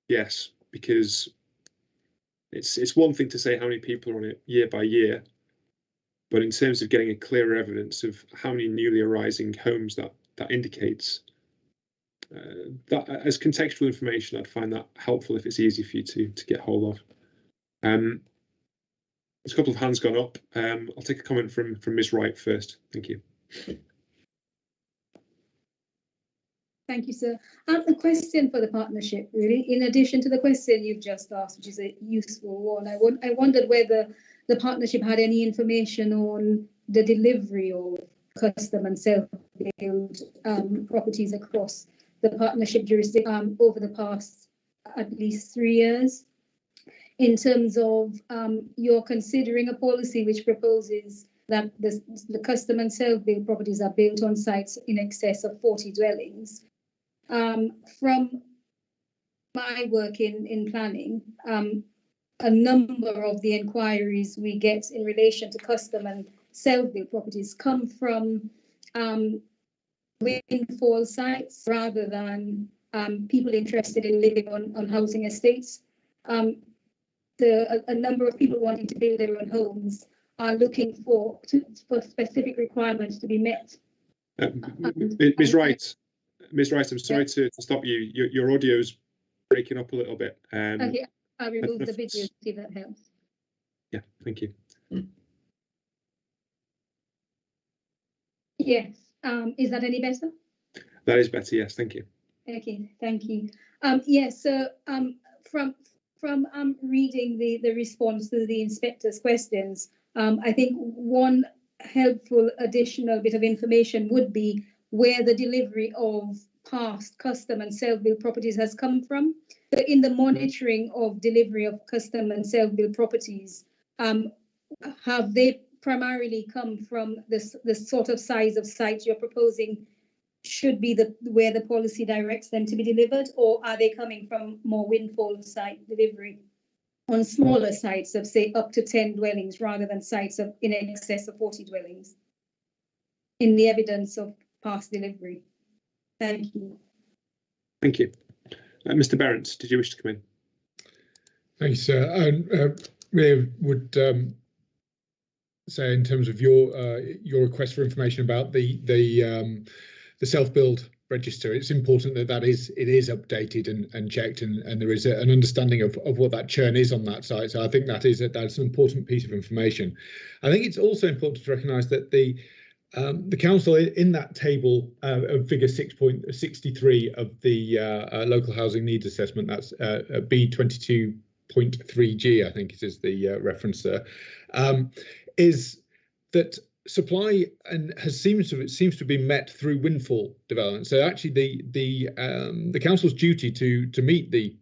Yes, because it's one thing to say how many people are on it year by year, but in terms of getting a clearer evidence of how many newly arising homes that indicates, that as contextual information, I'd find that helpful if it's easy for you to get hold of. There's a couple of hands gone up. I'll take a comment from Ms. Wright first. Thank you. Thank you, sir. A question for the partnership, really, in addition to the question you've just asked, which is a useful one. I wondered whether the partnership had any information on the delivery of custom and self-build properties across the partnership jurisdiction over the past at least 3 years. In terms of you're considering a policy which proposes that the custom and self-build properties are built on sites in excess of 40 dwellings. From my work in planning, a number of the inquiries we get in relation to custom and self-build properties come from windfall sites rather than people interested in living on housing estates. A number of people wanting to build their own homes are looking for specific requirements to be met. Ms. Wright, I'm sorry to stop you. Your audio's breaking up a little bit. Okay, I'll remove the video to see if that helps. Yeah, thank you. Yes. Is that any better? That is better, yes, thank you. Okay, thank you. Yes, so from reading the response to the inspector's questions, I think one helpful additional bit of information would be where the delivery of past custom and self-built properties has come from. So in the monitoring of delivery of custom and self-built properties, have they primarily come from the sort of size of sites you're proposing should be where the policy directs them to be delivered, or are they coming from more windfall site delivery on smaller sites of, say, up to 10 dwellings rather than sites of in excess of 40 dwellings in the evidence of past delivery? Thank you. Thank you. Mr. Berends, did you wish to come in? Thank you, sir. I really would say, in terms of your request for information about the self-build register, it's important that it is updated and checked, and there is an understanding of what that churn is on that site. So I think that's an important piece of information. I think it's also important to recognise that the council, in that table of figure 6.63 of the local housing needs assessment, that's B22.3G, I think it is the reference there, is that supply seems to be met through windfall development. So actually, the council's duty to meet the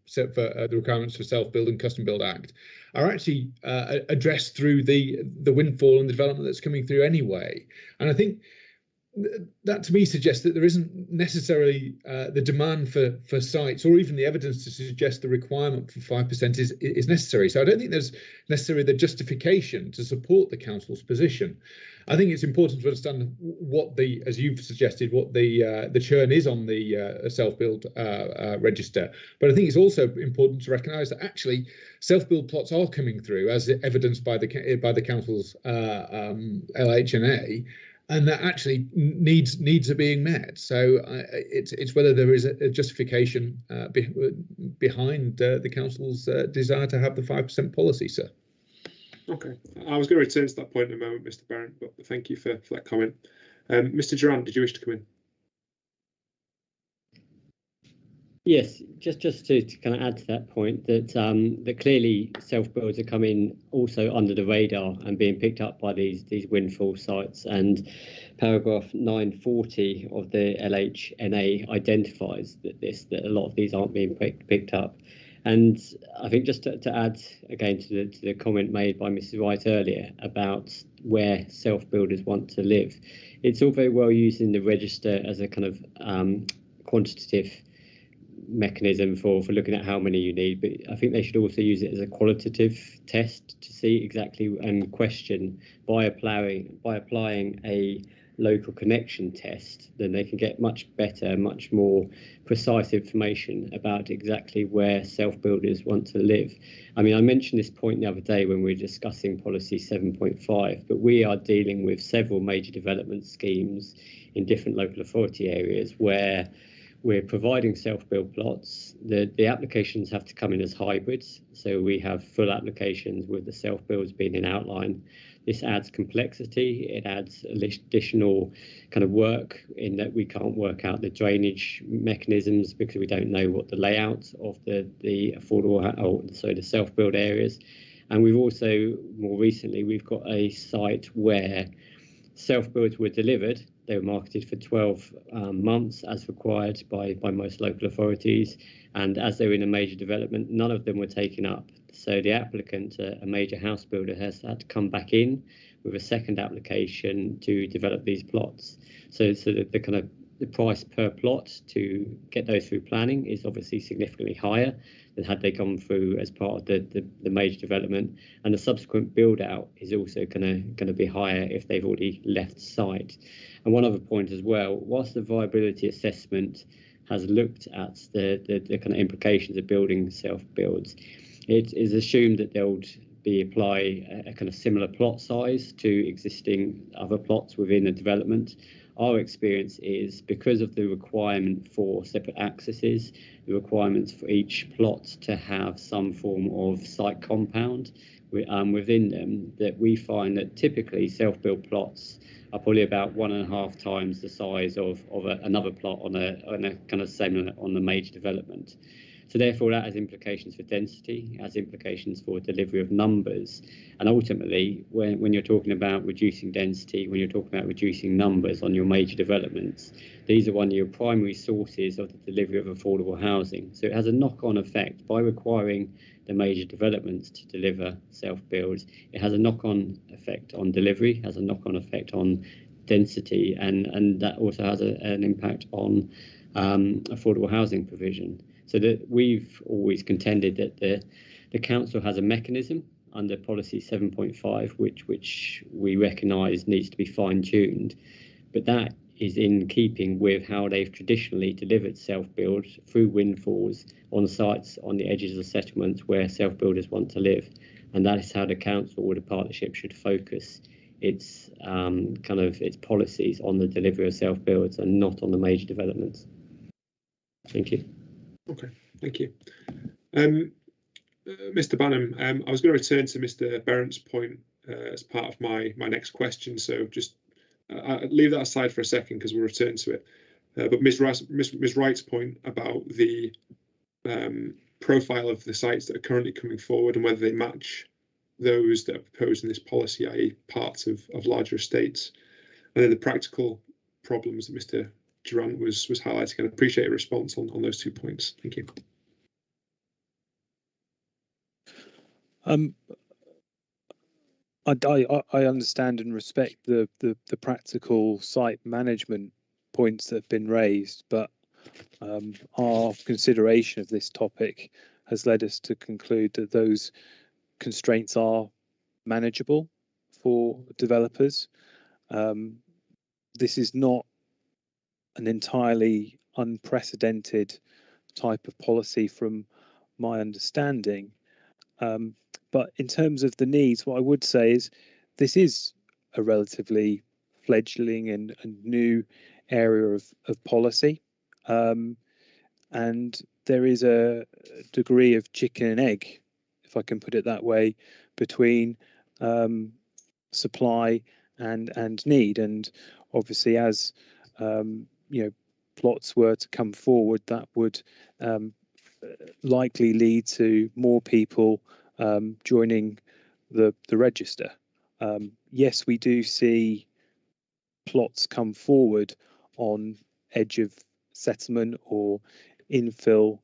requirements for Self-Build and Custom Build Act are actually addressed through the windfall and the development that's coming through anyway. And I think that to me suggests that there isn't necessarily the demand for sites, or even the evidence to suggest the requirement for 5% is necessary. So I don't think there's necessarily the justification to support the council's position. I think it's important to understand what as you've suggested, what the churn is on the self-build register. But I think it's also important to recognise that actually self-build plots are coming through, as evidenced by the council's LH&A. And that actually needs are being met. So it's whether there is a justification behind the council's desire to have the 5% policy, sir. Okay, I was going to return to that point in a moment, Mr. Barrett, but thank you for that comment. Mr. Durant, did you wish to come in? Yes, just to kind of add to that point, that that clearly self-builds are coming also under the radar and being picked up by these windfall sites, and paragraph 940 of the LH&A identifies that a lot of these aren't being picked up. And I think just to add again to the comment made by Mrs. Wright earlier about where self-builders want to live, it's all very well using the register as a kind of quantitative mechanism for looking at how many you need, but I think they should also use it as a qualitative test to see exactly and question by applying a local connection test. Then they can get much better, much more precise information about exactly where self-builders want to live. I mean, I mentioned this point the other day when we were discussing policy 7.5, but we are dealing with several major development schemes in different local authority areas where we're providing self-build plots. The applications have to come in as hybrids, so we have full applications with the self-builds being in outline. This adds complexity, it adds additional kind of work in that we can't work out the drainage mechanisms because we don't know what the layout of the affordable, the self-build areas. And we've also, more recently, we've got a site where self-builds were delivered. They were marketed for 12 months as required by most local authorities. And as they were in a major development, none of them were taken up. So the applicant, a major house builder, has had to come back in with a second application to develop these plots. So the kind of the price per plot to get those through planning is obviously significantly higher than had they gone through as part of the major development, and the subsequent build out is also going to be higher if they've already left site. And one other point as well, whilst the viability assessment has looked at the kind of implications of building self-builds, it is assumed that they'll apply a kind of similar plot size to existing other plots within the development. Our experience is because of the requirement for separate accesses, the requirements for each plot to have some form of site compound, within them, that we find that typically self-built plots are probably about 1.5 times the size of another plot on a kind of same on the major development. So therefore that has implications for density, has implications for delivery of numbers, and ultimately when you're talking about reducing density, when you're talking about reducing numbers on your major developments, these are one of your primary sources of the delivery of affordable housing. So it has a knock-on effect by requiring the major developments to deliver self-builds. It has a knock-on effect on delivery, has a knock-on effect on density, and that also has an impact on affordable housing provision. So that we've always contended that the council has a mechanism under policy 7.5, which we recognise needs to be fine-tuned, but that is in keeping with how they've traditionally delivered self-build through windfalls on sites on the edges of settlements where self-builders want to live, and that is how the council or the partnership should focus its its policies on the delivery of self-builds and not on the major developments. Thank you. Okay, thank you. Mr. Banham, I was going to return to Mr. Berendt's point as part of my next question, so just I'll leave that aside for a second because we'll return to it. But Ms. Wright's point about the profile of the sites that are currently coming forward and whether they match those that are proposed in this policy, i.e. parts of larger estates, and then the practical problems that Mr. Durant was highlighting. I'd appreciate a response on those 2 points. Thank you. I understand and respect the practical site management points that have been raised, but our consideration of this topic has led us to conclude that those constraints are manageable for developers. This is not an entirely unprecedented type of policy from my understanding. But in terms of the needs, what I would say is this is a relatively fledgling and new area of policy. And there is a degree of chicken and egg, if I can put it that way, between supply and need. And obviously, as plots were to come forward, that would likely lead to more people joining the register. Yes, we do see plots come forward on edge of settlement or infill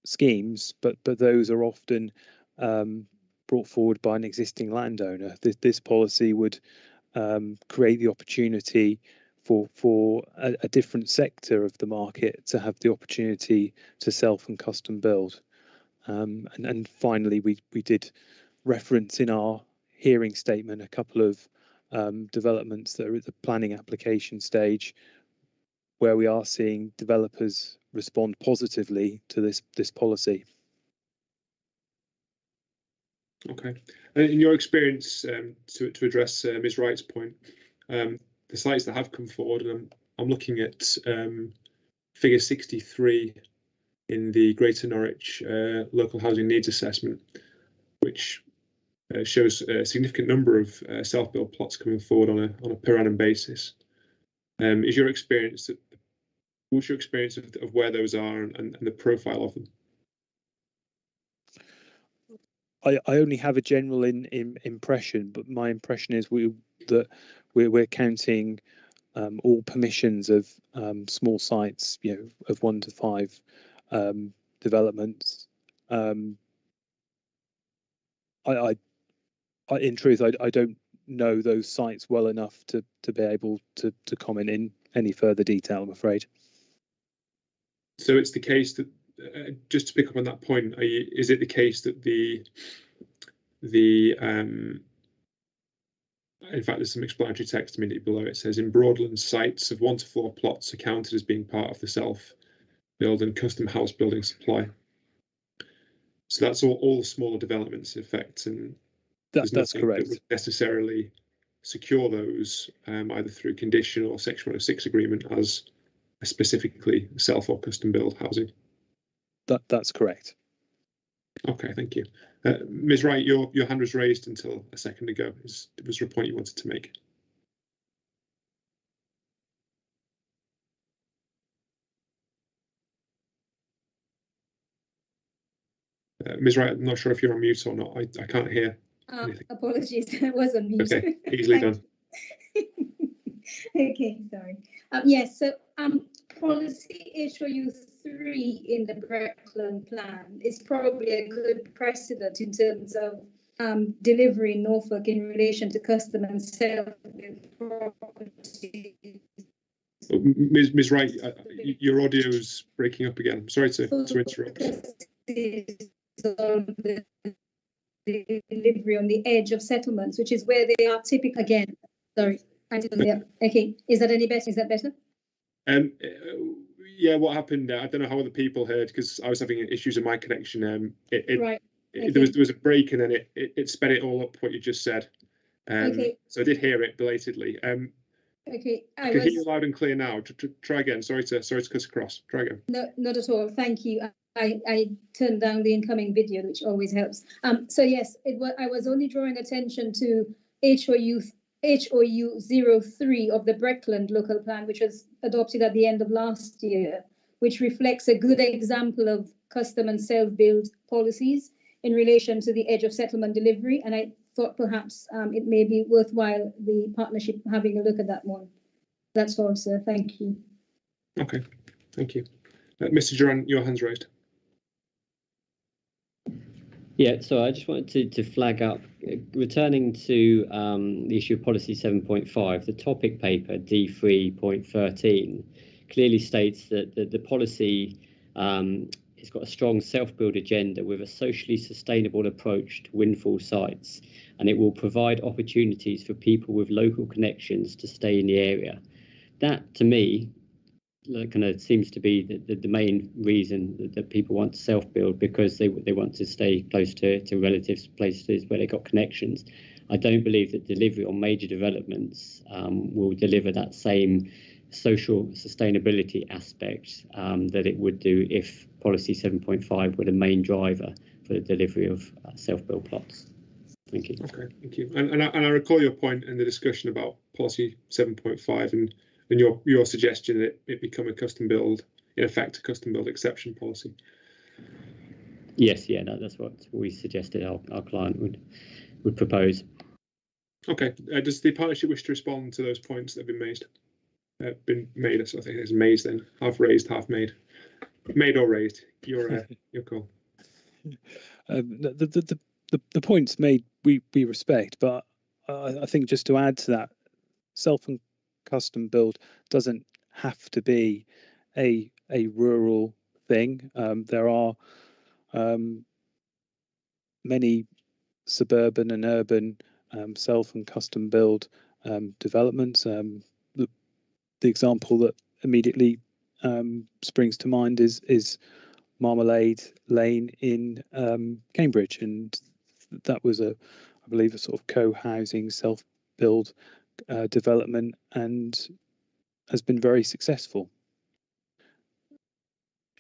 schemes, but those are often brought forward by an existing landowner. This policy would create the opportunity for a different sector of the market to have the opportunity to self and custom build. And finally, we did reference in our hearing statement a couple of developments that are at the planning application stage, where we are seeing developers respond positively to this policy. Okay, and in your experience, to address Ms. Wright's point, the sites that have come forward, and I'm looking at figure 63 in the Greater Norwich Local Housing Needs Assessment, which shows a significant number of self-built plots coming forward on a per annum basis. What's your experience of where those are and the profile of them? I only have a general impression, but my impression is we're counting all permissions of small sites, of 1 to 5 developments. In truth, I don't know those sites well enough to be able to comment in any further detail, I'm afraid. So it's the case that, just to pick up on that point, is it the case that in fact, there's some explanatory text immediately below. It says, in Broadland, sites of 1 to 4 plots are counted as being part of the self-build and custom house building supply. So that's all the smaller developments in effect, and that's correct. That would necessarily secure those either through condition or Section 106 agreement as specifically self or custom build housing. That's correct. Okay, thank you. Ms. Wright, your hand was raised until a second ago. Was there a point you wanted to make? Ms. Wright, I'm not sure if you're on mute or not. I can't hear anything. Apologies, I was on mute. Okay, easily done. Okay, sorry. Yes, so policy HOU 3 in the Breckland plan is probably a good precedent in terms of delivery in Norfolk in relation to custom and self-built property. Oh, Ms. Wright, your audio's breaking up again. I'm sorry to interrupt. Delivery on the edge of settlements, which is where they are typically. Again, sorry. Yeah. Okay. Is that any better? Is that better? Yeah. What happened? I don't know how other people heard because I was having issues with my connection. Right. Okay. There was a break and then it sped it all up what you just said. Okay. So I did hear it belatedly. Okay. I can hear you loud and clear now. Try again. Sorry to cut across. Try again. No, not at all. Thank you. I turned down the incoming video, which always helps. So yes, I was only drawing attention to HOU 03 of the Breckland local plan, which was adopted at the end of last year, which reflects a good example of custom and self-build policies in relation to the edge of settlement delivery. And I thought perhaps it may be worthwhile the partnership having a look at that one. That's all, sir. Thank you. Okay, thank you. Mr. Duran, your hand's raised. Yeah, so I just wanted to flag up, returning to the issue of policy 7.5, the topic paper D3.13 clearly states that the policy has got a strong self-build agenda with a socially sustainable approach to windfall sites, and it will provide opportunities for people with local connections to stay in the area. That, to me, kind of seems to be the main reason that people want to self-build, because they want to stay close to relatives, places where they got connections. I don't believe that delivery on major developments will deliver that same social sustainability aspect that it would do if policy 7.5 were the main driver for the delivery of self-build plots. Thank you. Okay, thank you. And I recall your point in the discussion about policy 7.5 and your suggestion that it become a custom build, in effect, a custom build exception policy. Yes, yeah, that's what we suggested our client would propose. Okay. Does the partnership wish to respond to those points that have been made? So I think it's made then, half raised, half made, made or raised. Your call. The points made we respect, but I think just to add to that, self and custom build doesn't have to be a rural thing. There are many suburban and urban self and custom build developments. The example that immediately springs to mind is Marmalade Lane in Cambridge, and that was I believe a sort of co-housing self-build development, and has been very successful.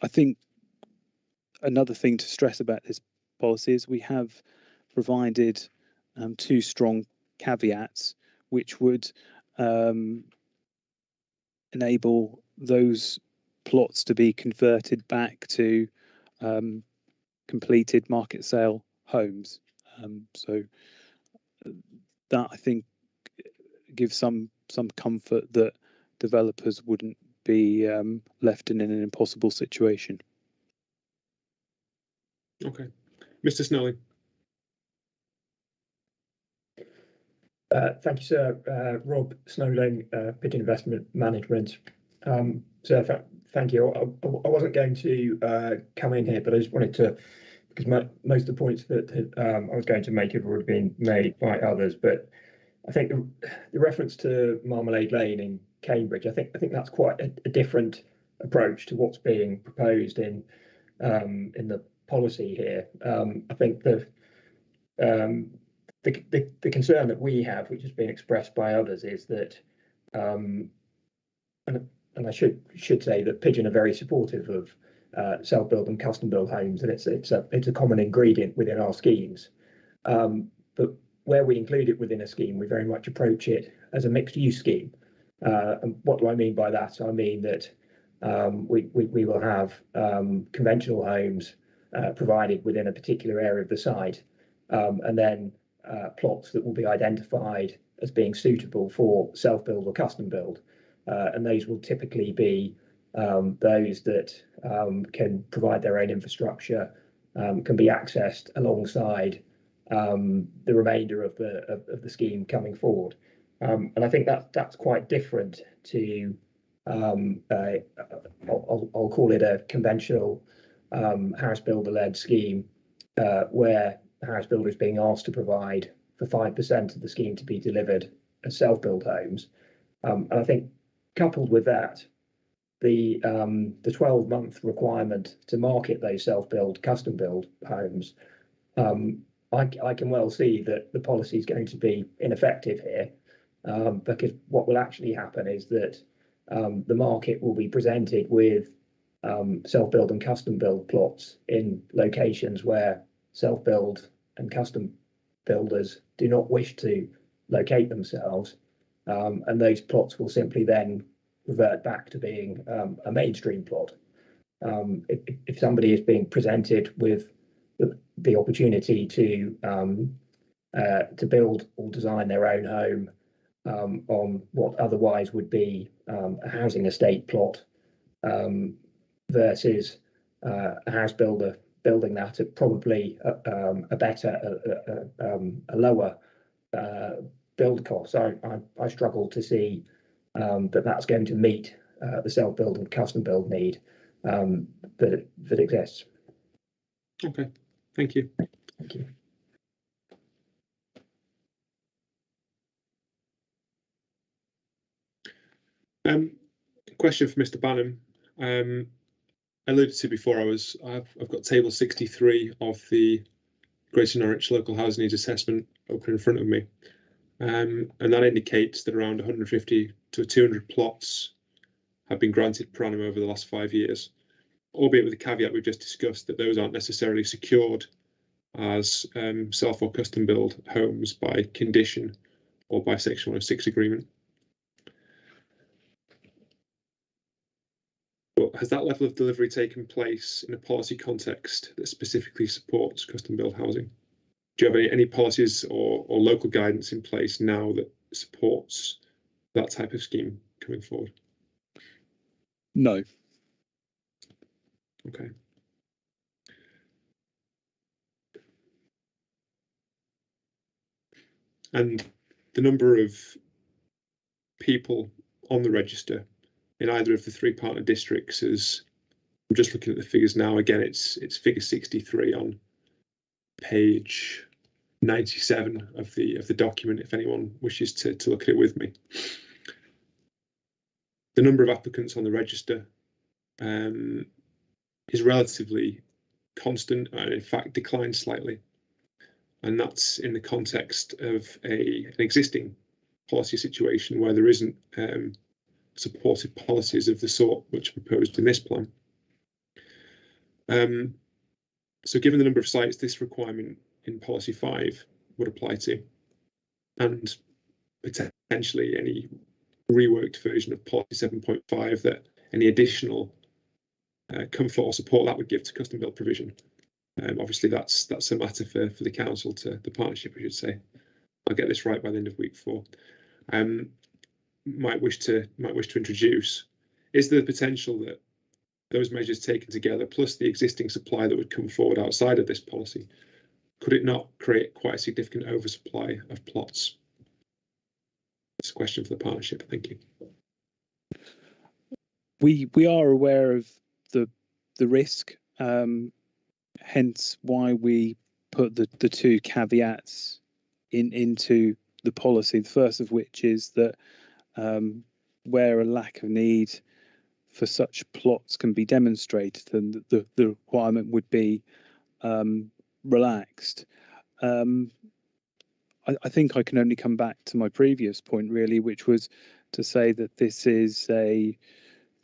I think another thing to stress about this policy is we have provided two strong caveats which would enable those plots to be converted back to completed market sale homes. So that, I think, gives some comfort that developers wouldn't be left in an impossible situation. Okay, Mr. Snelling. Thank you, sir. Rob Snowling, Pigeon Investment Management. So thank you. I wasn't going to come in here, but I just wanted to, because most of the points that I was going to make have already been made by others. But I think the reference to Marmalade Lane in Cambridge, I think that's quite a different approach to what's being proposed in the policy here. I think the concern that we have, which has been expressed by others, is that, and I should say that Pigeon are very supportive of self-build and custom-build homes, and it's a common ingredient within our schemes. But where we include it within a scheme, we very much approach it as a mixed-use scheme. And what do I mean by that? I mean that we will have conventional homes provided within a particular area of the site, and then plots that will be identified as being suitable for self-build or custom build, and those will typically be those that can provide their own infrastructure, can be accessed alongside the remainder of the scheme coming forward. And I think that's quite different to I'll call it a conventional house builder led scheme, where the house builder is being asked to provide for 5% of the scheme to be delivered as self-build homes. And I think coupled with that, the 12-month requirement to market those self-build, custom-build homes, I can well see that the policy is going to be ineffective here, because what will actually happen is that the market will be presented with self-build and custom-build plots in locations where self-build and custom builders do not wish to locate themselves, and those plots will simply then revert back to being a mainstream plot. If somebody is being presented with the opportunity to build or design their own home on what otherwise would be a housing estate plot, versus a house builder building that at probably a better, a lower build cost, I struggle to see that that's going to meet the self-build and custom build need that exists. Okay, thank you. Thank you. Question for Mr. Banham. I alluded to before, I've got table 63 of the Greater Norwich Local Housing Needs Assessment open in front of me, and that indicates that around 150 to 200 plots have been granted per annum over the last 5 years, albeit with the caveat we've just discussed that those aren't necessarily secured as self or custom build homes by condition or by Section 106 agreement. But has that level of delivery taken place in a policy context that specifically supports custom build housing? Do you have any policies or local guidance in place now that supports that type of scheme coming forward? No. Okay. And the number of people on the register in either of the 3 partner districts is, I'm just looking at the figures now, again, it's figure 63 on page 97 of the document, if anyone wishes to look at it with me. The number of applicants on the register is relatively constant, and in fact declines slightly, and that's in the context of an existing policy situation where there isn't supportive policies of the sort which are proposed in this plan. So given the number of sites this requirement in policy 5 would apply to, and potentially any reworked version of policy 7.5, that any additional comfort or support that would give to custom build provision, obviously that's a matter for the council, to the partnership, I should say. I'll get this right by the end of week 4. Might wish to introduce, is there the potential that those measures taken together plus the existing supply that would come forward outside of this policy, could it not create quite a significant oversupply of plots? That's a question for the partnership. Thank you. We are aware of the risk, hence why we put the 2 caveats into the policy. The first of which is that where a lack of need for such plots can be demonstrated, then the requirement would be relaxed. I think I can only come back to my previous point, really, which was to say that this is a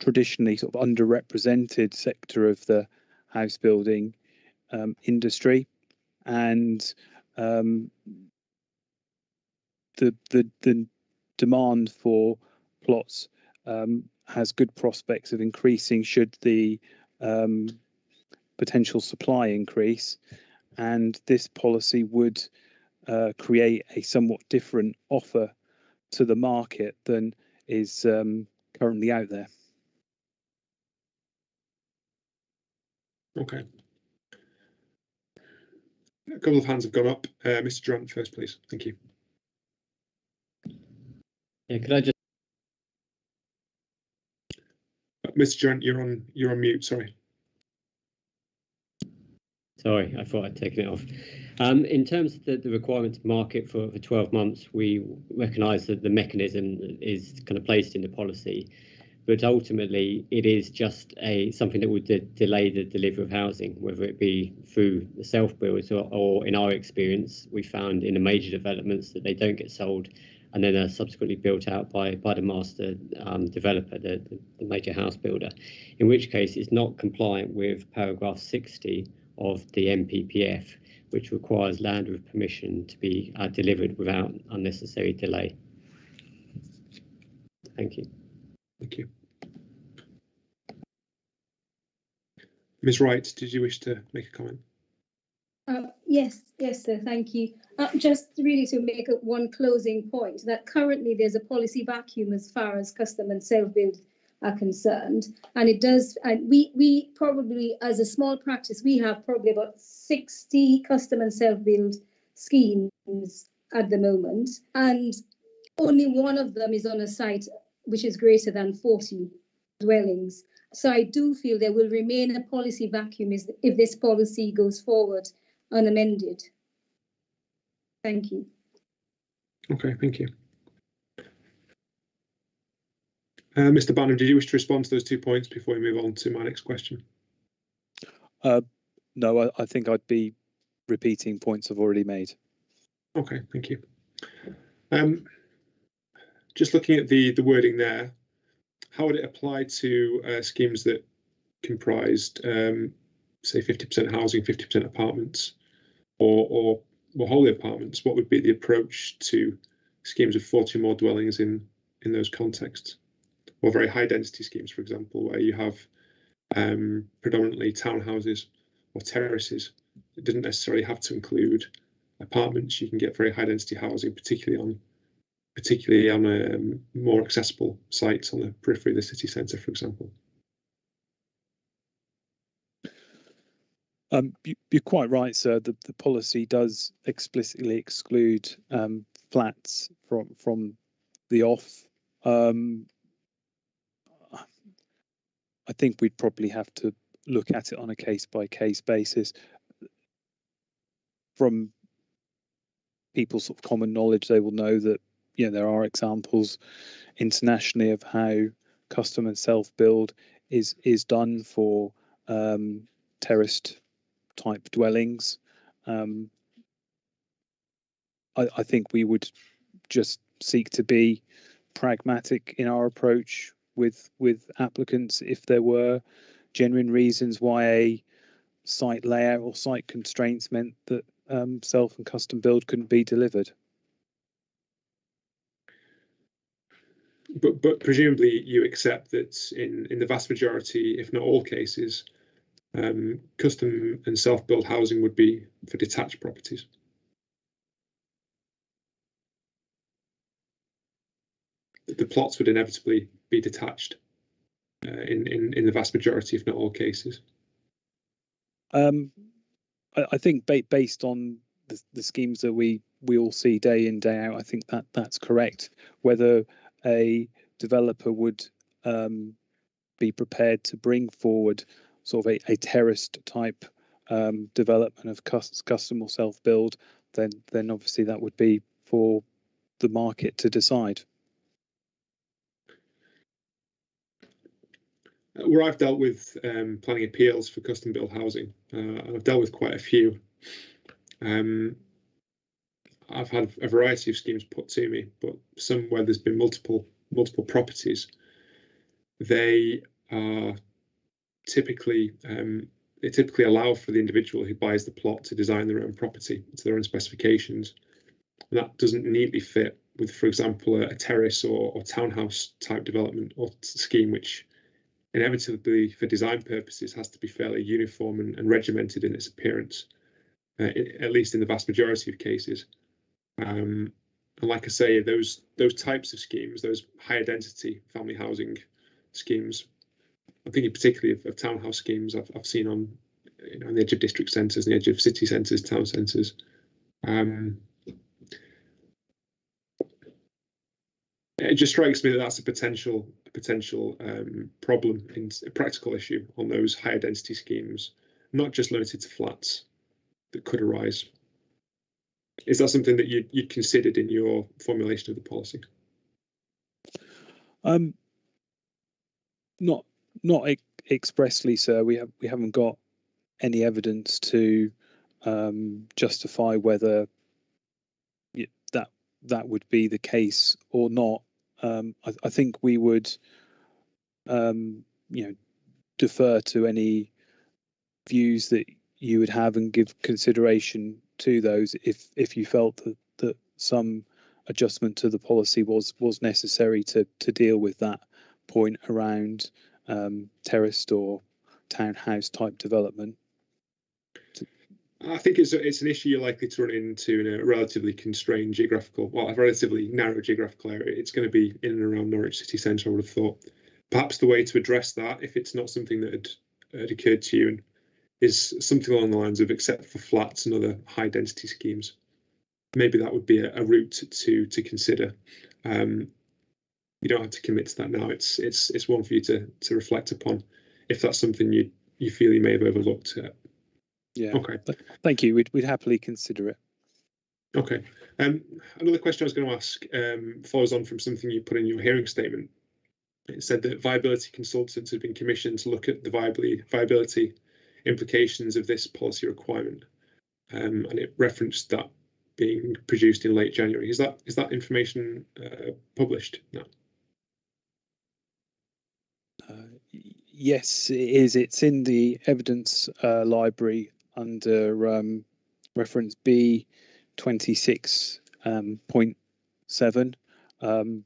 traditionally sort of underrepresented sector of the house building industry, and the demand for plots has good prospects of increasing should the potential supply increase, and this policy would create a somewhat different offer to the market than is currently out there. Okay. A couple of hands have gone up. Mr. Durant first, please. Thank you. Yeah, could I just? Mr. Durant, you're on mute. Sorry. Sorry, I thought I'd taken it off. In terms of the requirement to market for 12 months, we recognise that the mechanism is kind of placed in the policy, but ultimately it is just something that would delay the delivery of housing, whether it be through the self-builds or in our experience, we found in the major developments that they don't get sold and then are subsequently built out by the master developer, the major house builder, in which case it's not compliant with paragraph 60 of the NPPF, which requires land with permission to be delivered without unnecessary delay. Thank you. Thank you. Ms. Wright, did you wish to make a comment? Yes, sir, thank you. Just really to make one closing point, that currently there's a policy vacuum as far as custom and self-build are concerned, and it does, and we probably, as a small practice, we have probably about 60 custom and self-build schemes at the moment, and only one of them is on a site which is greater than 40 dwellings. So I do feel there will remain a policy vacuum if this policy goes forward unamended. Thank you. Okay, thank you. Mr. Banham, did you wish to respond to those 2 points before we move on to my next question? No, I think I'd be repeating points I've already made. Okay, thank you. Just looking at the wording there, how would it apply to schemes that comprised, say, 50% housing, 50% apartments, or wholly apartments? What would be the approach to schemes of 40 or more dwellings in those contexts? Or very high density schemes, for example, where you have predominantly townhouses or terraces. It doesn't necessarily have to include apartments. You can get very high density housing, particularly on more accessible sites on the periphery of the city centre, for example. You're quite right, sir. The policy does explicitly exclude flats from the off. I think we'd probably have to look at it on a case-by-case basis. From people's sort of common knowledge, they will know that there are examples internationally of how custom and self-build is done for terraced type dwellings. I think we would just seek to be pragmatic in our approach with applicants if there were genuine reasons why a site layout or site constraints meant that self and custom build couldn't be delivered. But presumably you accept that in the vast majority, if not all cases, custom and self-built housing would be for detached properties. The plots would inevitably be detached in the vast majority, if not all cases. I think based on the schemes that we all see day in, day out, I think that's correct. Whether a developer would be prepared to bring forward sort of a terraced type development of custom or self-build, then obviously that would be for the market to decide. Where I've dealt with planning appeals for custom built housing, I've dealt with quite a few. I've had a variety of schemes put to me, but some where there's been multiple properties, they are typically they typically allow for the individual who buys the plot to design their own property to their own specifications. And that doesn't neatly fit with, for example, a terrace or townhouse type development or scheme, which inevitably, for design purposes, has to be fairly uniform and regimented in its appearance, at least in the vast majority of cases. And like I say, those types of schemes, those higher density family housing schemes, I'm thinking particularly of townhouse schemes I've seen on, on the edge of district centres, the edge of city centres, town centres. It just strikes me that that's a potential problem, in a practical issue on those higher density schemes, not just limited to flats, that could arise. Is that something that you'd considered in your formulation of the policy? Not expressly, sir. We haven't got any evidence to justify whether that would be the case or not. I think we would, defer to any views that you would have and give consideration to those if you felt that some adjustment to the policy was necessary to deal with that point around terraced or townhouse type development. I think it's an issue you're likely to run into in a relatively constrained geographical, well, a relatively narrow geographical area. It's going to be in and around Norwich city centre, I would have thought. Perhaps the way to address that, if it's not something that had occurred to you, is something along the lines of except for flats and other high density schemes. Maybe that would be a route to consider. You don't have to commit to that now. It's one for you to reflect upon if that's something you feel you may have overlooked. Yeah. Okay. Thank you. We'd happily consider it. Okay. Another question I was going to ask follows on from something you put in your hearing statement. It said that viability consultants had been commissioned to look at the viability implications of this policy requirement, and it referenced that being produced in late January. Is that information published now? Yes, it is. It's in the evidence library under reference B 26.7.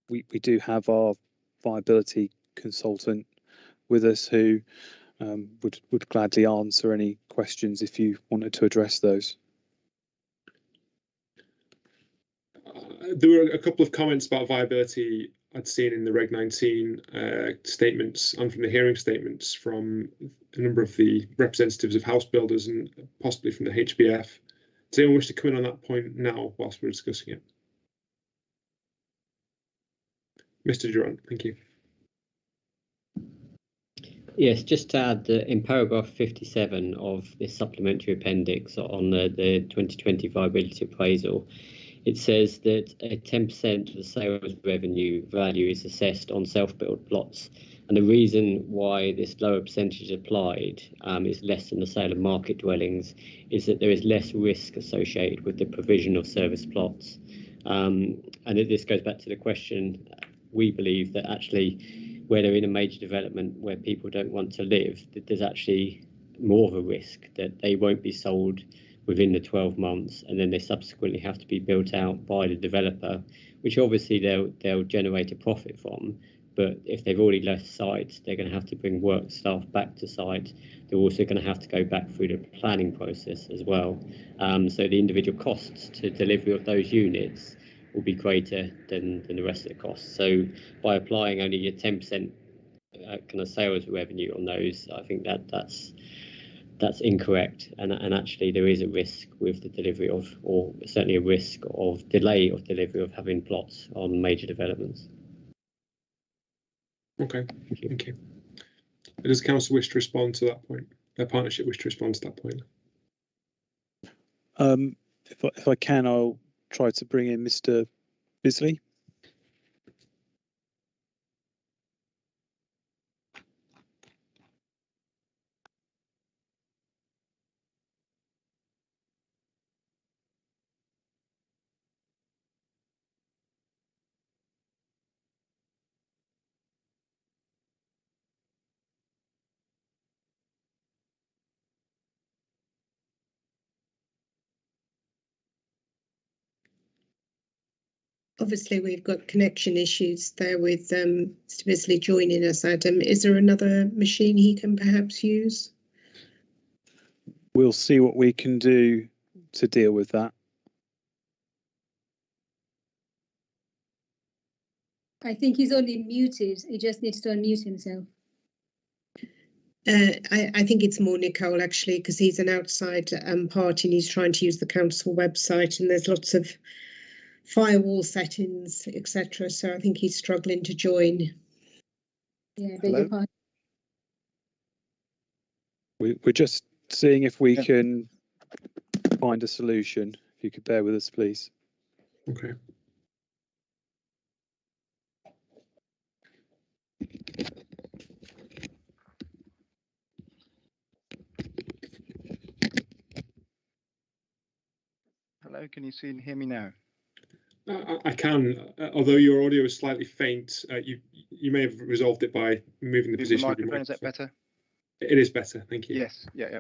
We do have our viability consultant with us who would gladly answer any questions if you wanted to address those. There were a couple of comments about viability I'd seen in the Reg 19 statements and from the hearing statements from a number of the representatives of house builders and possibly from the HBF. Does anyone wish to come in on that point now whilst we're discussing it? Mr. Durant, thank you. Yes, just to add that in paragraph 57 of this supplementary appendix on the 2020 viability appraisal, it says that 10% of the sales revenue value is assessed on self-built plots. And the reason why this lower percentage applied is less than the sale of market dwellings is that there is less risk associated with the provision of service plots. And this goes back to the question, we believe that actually where they're in a major development where people don't want to live, that there's actually more of a risk that they won't be sold within the 12 months and then they subsequently have to be built out by the developer, which obviously they'll generate a profit from. But if they've already left site, they're going to have to bring work staff back to site. They're also going to have to go back through the planning process as well. So the individual costs to delivery of those units will be greater than the rest of the costs. So by applying only a 10% kind of sales revenue on those, I think that's incorrect, and actually there is a risk with the delivery of, or certainly a risk of delay of delivery of having plots on major developments. Okay, thank you. Does the council wish to respond to that point? The partnership wish to respond to that point? If I can, I'll try to bring in Mr. Bisley. obviously we've got connection issues there with Stibisley joining us, Adam. Is there another machine he can perhaps use? We'll see what we can do to deal with that. I think he's only muted. He just needs to unmute himself. I think it's more Nicole, actually, because he's an outside party and he's trying to use the council website, and there's lots of firewall settings, etc. So I think he's struggling to join. Yeah, beg your pardon. We're just seeing if we can find a solution. If you could bear with us, please. Okay. Hello, can you see and hear me now? I can, although your audio is slightly faint. You may have resolved it by moving the position of your microphone. Is that better? It is better, thank you. Yes, yeah.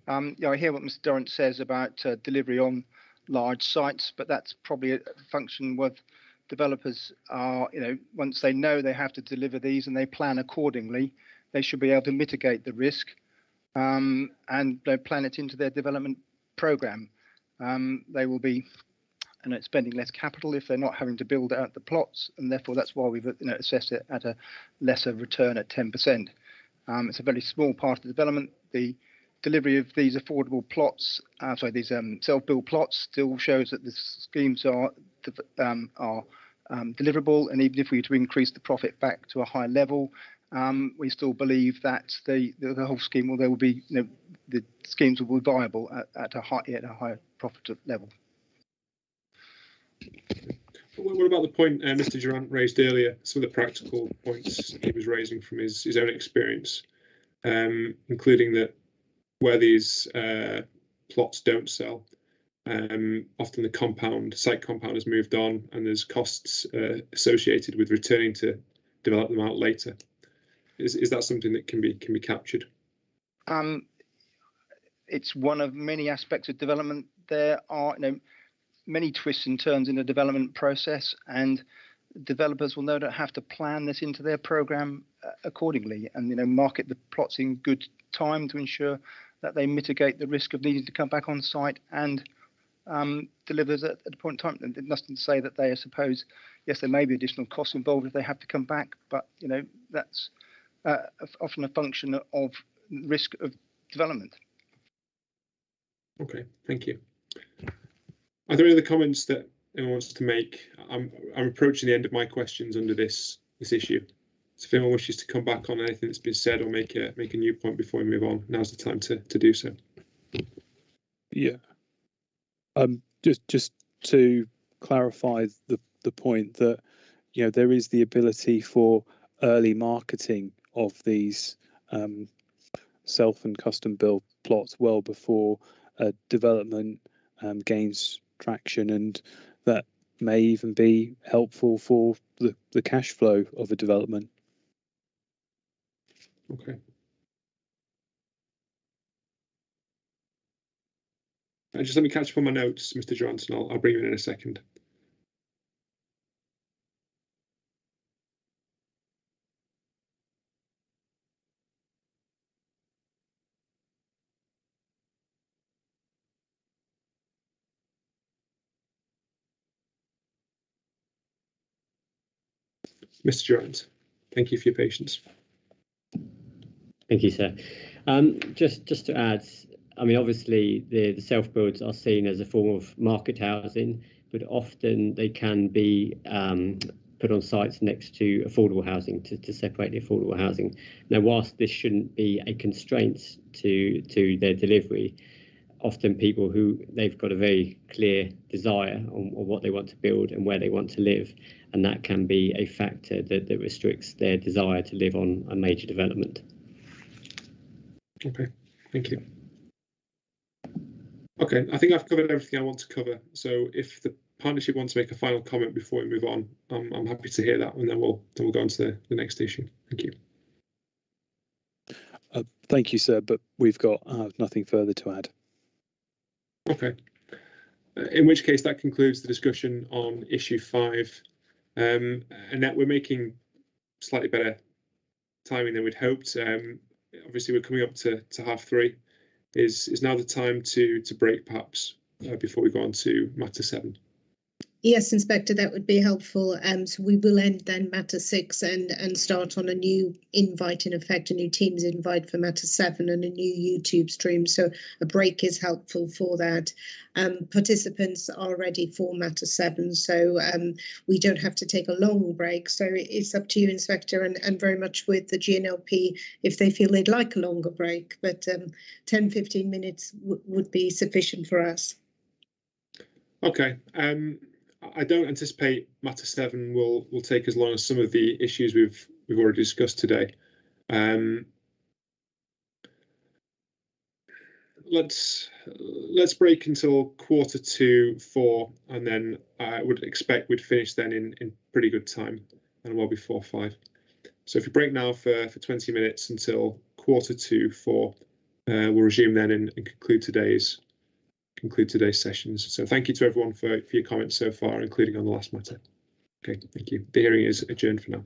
I hear what Mr. Durrant says about delivery on large sites, but that's probably a function with developers are, once they know they have to deliver these and they plan accordingly, they should be able to mitigate the risk and they plan it into their development program. They will be spending less capital if they're not having to build out the plots, and therefore that's why we've assessed it at a lesser return at 10%. It's a very small part of the development. The delivery of these affordable plots, these self-build plots, still shows that the schemes are deliverable, and even if we were to increase the profit back to a high level, we still believe that the whole scheme will be the schemes will be viable at a high profit level. What about the point Mr. Durrant raised earlier, some of the practical points he was raising from his own experience, including that where these plots don't sell, often the site compound has moved on and there's costs associated with returning to develop them out later. Is that something that can be captured? It's one of many aspects of development. There are many twists and turns in the development process, and developers will no doubt have to plan this into their program accordingly, and market the plots in good time to ensure that they mitigate the risk of needing to come back on site and delivers at a point in time. It mustn't say that they, I suppose, yes, there may be additional costs involved if they have to come back, but that's often a function of risk of development. Okay, thank you. Are there any other comments that anyone wants to make? I'm approaching the end of my questions under this issue. So if anyone wishes to come back on anything that's been said or make a new point before we move on, now's the time to do so. Yeah. Just to clarify the point that there is the ability for early marketing of these self and custom built plots well before development gains traction, and that may even be helpful for the cash flow of a development. Okay. Just let me catch up on my notes, Mr. Johnson. I'll bring you in a second. Mr. Jones, thank you for your patience. Thank you, sir. Just to add, I mean, obviously the self-builds are seen as a form of market housing, but often they can be put on sites next to affordable housing to separate the affordable housing. Now, whilst this shouldn't be a constraint to their delivery, often people they've got a very clear desire on what they want to build and where they want to live, and that can be a factor that restricts their desire to live on a major development. Okay, thank you. Okay, I think I've covered everything I want to cover. So if the partnership wants to make a final comment before we move on, I'm happy to hear that, and then we'll go on to the next issue. Thank you. Thank you, sir, but we've got nothing further to add. Okay. In which case that concludes the discussion on issue 5. Annette, we're making slightly better timing than we'd hoped. Obviously we're coming up to 3:30. Is now the time to break perhaps before we go on to matter 7? Yes, Inspector, that would be helpful. So we will end then matter 6 and start on a new invite, in effect, a new Teams invite for matter 7 and a new YouTube stream. So a break is helpful for that. Participants are ready for matter 7, so we don't have to take a long break. So it's up to you, Inspector, and very much with the GNLP if they feel they'd like a longer break. But 10-15 minutes would be sufficient for us. Okay. I don't anticipate matter 7 will take as long as some of the issues we've already discussed today. Let's break until 4:45, and then I would expect we'd finish then in pretty good time, and well before 5. So if we break now for 20 minutes until 4:45, we'll resume then and conclude today's sessions. So thank you to everyone for your comments so far, including on the last matter. Okay, thank you. The hearing is adjourned for now.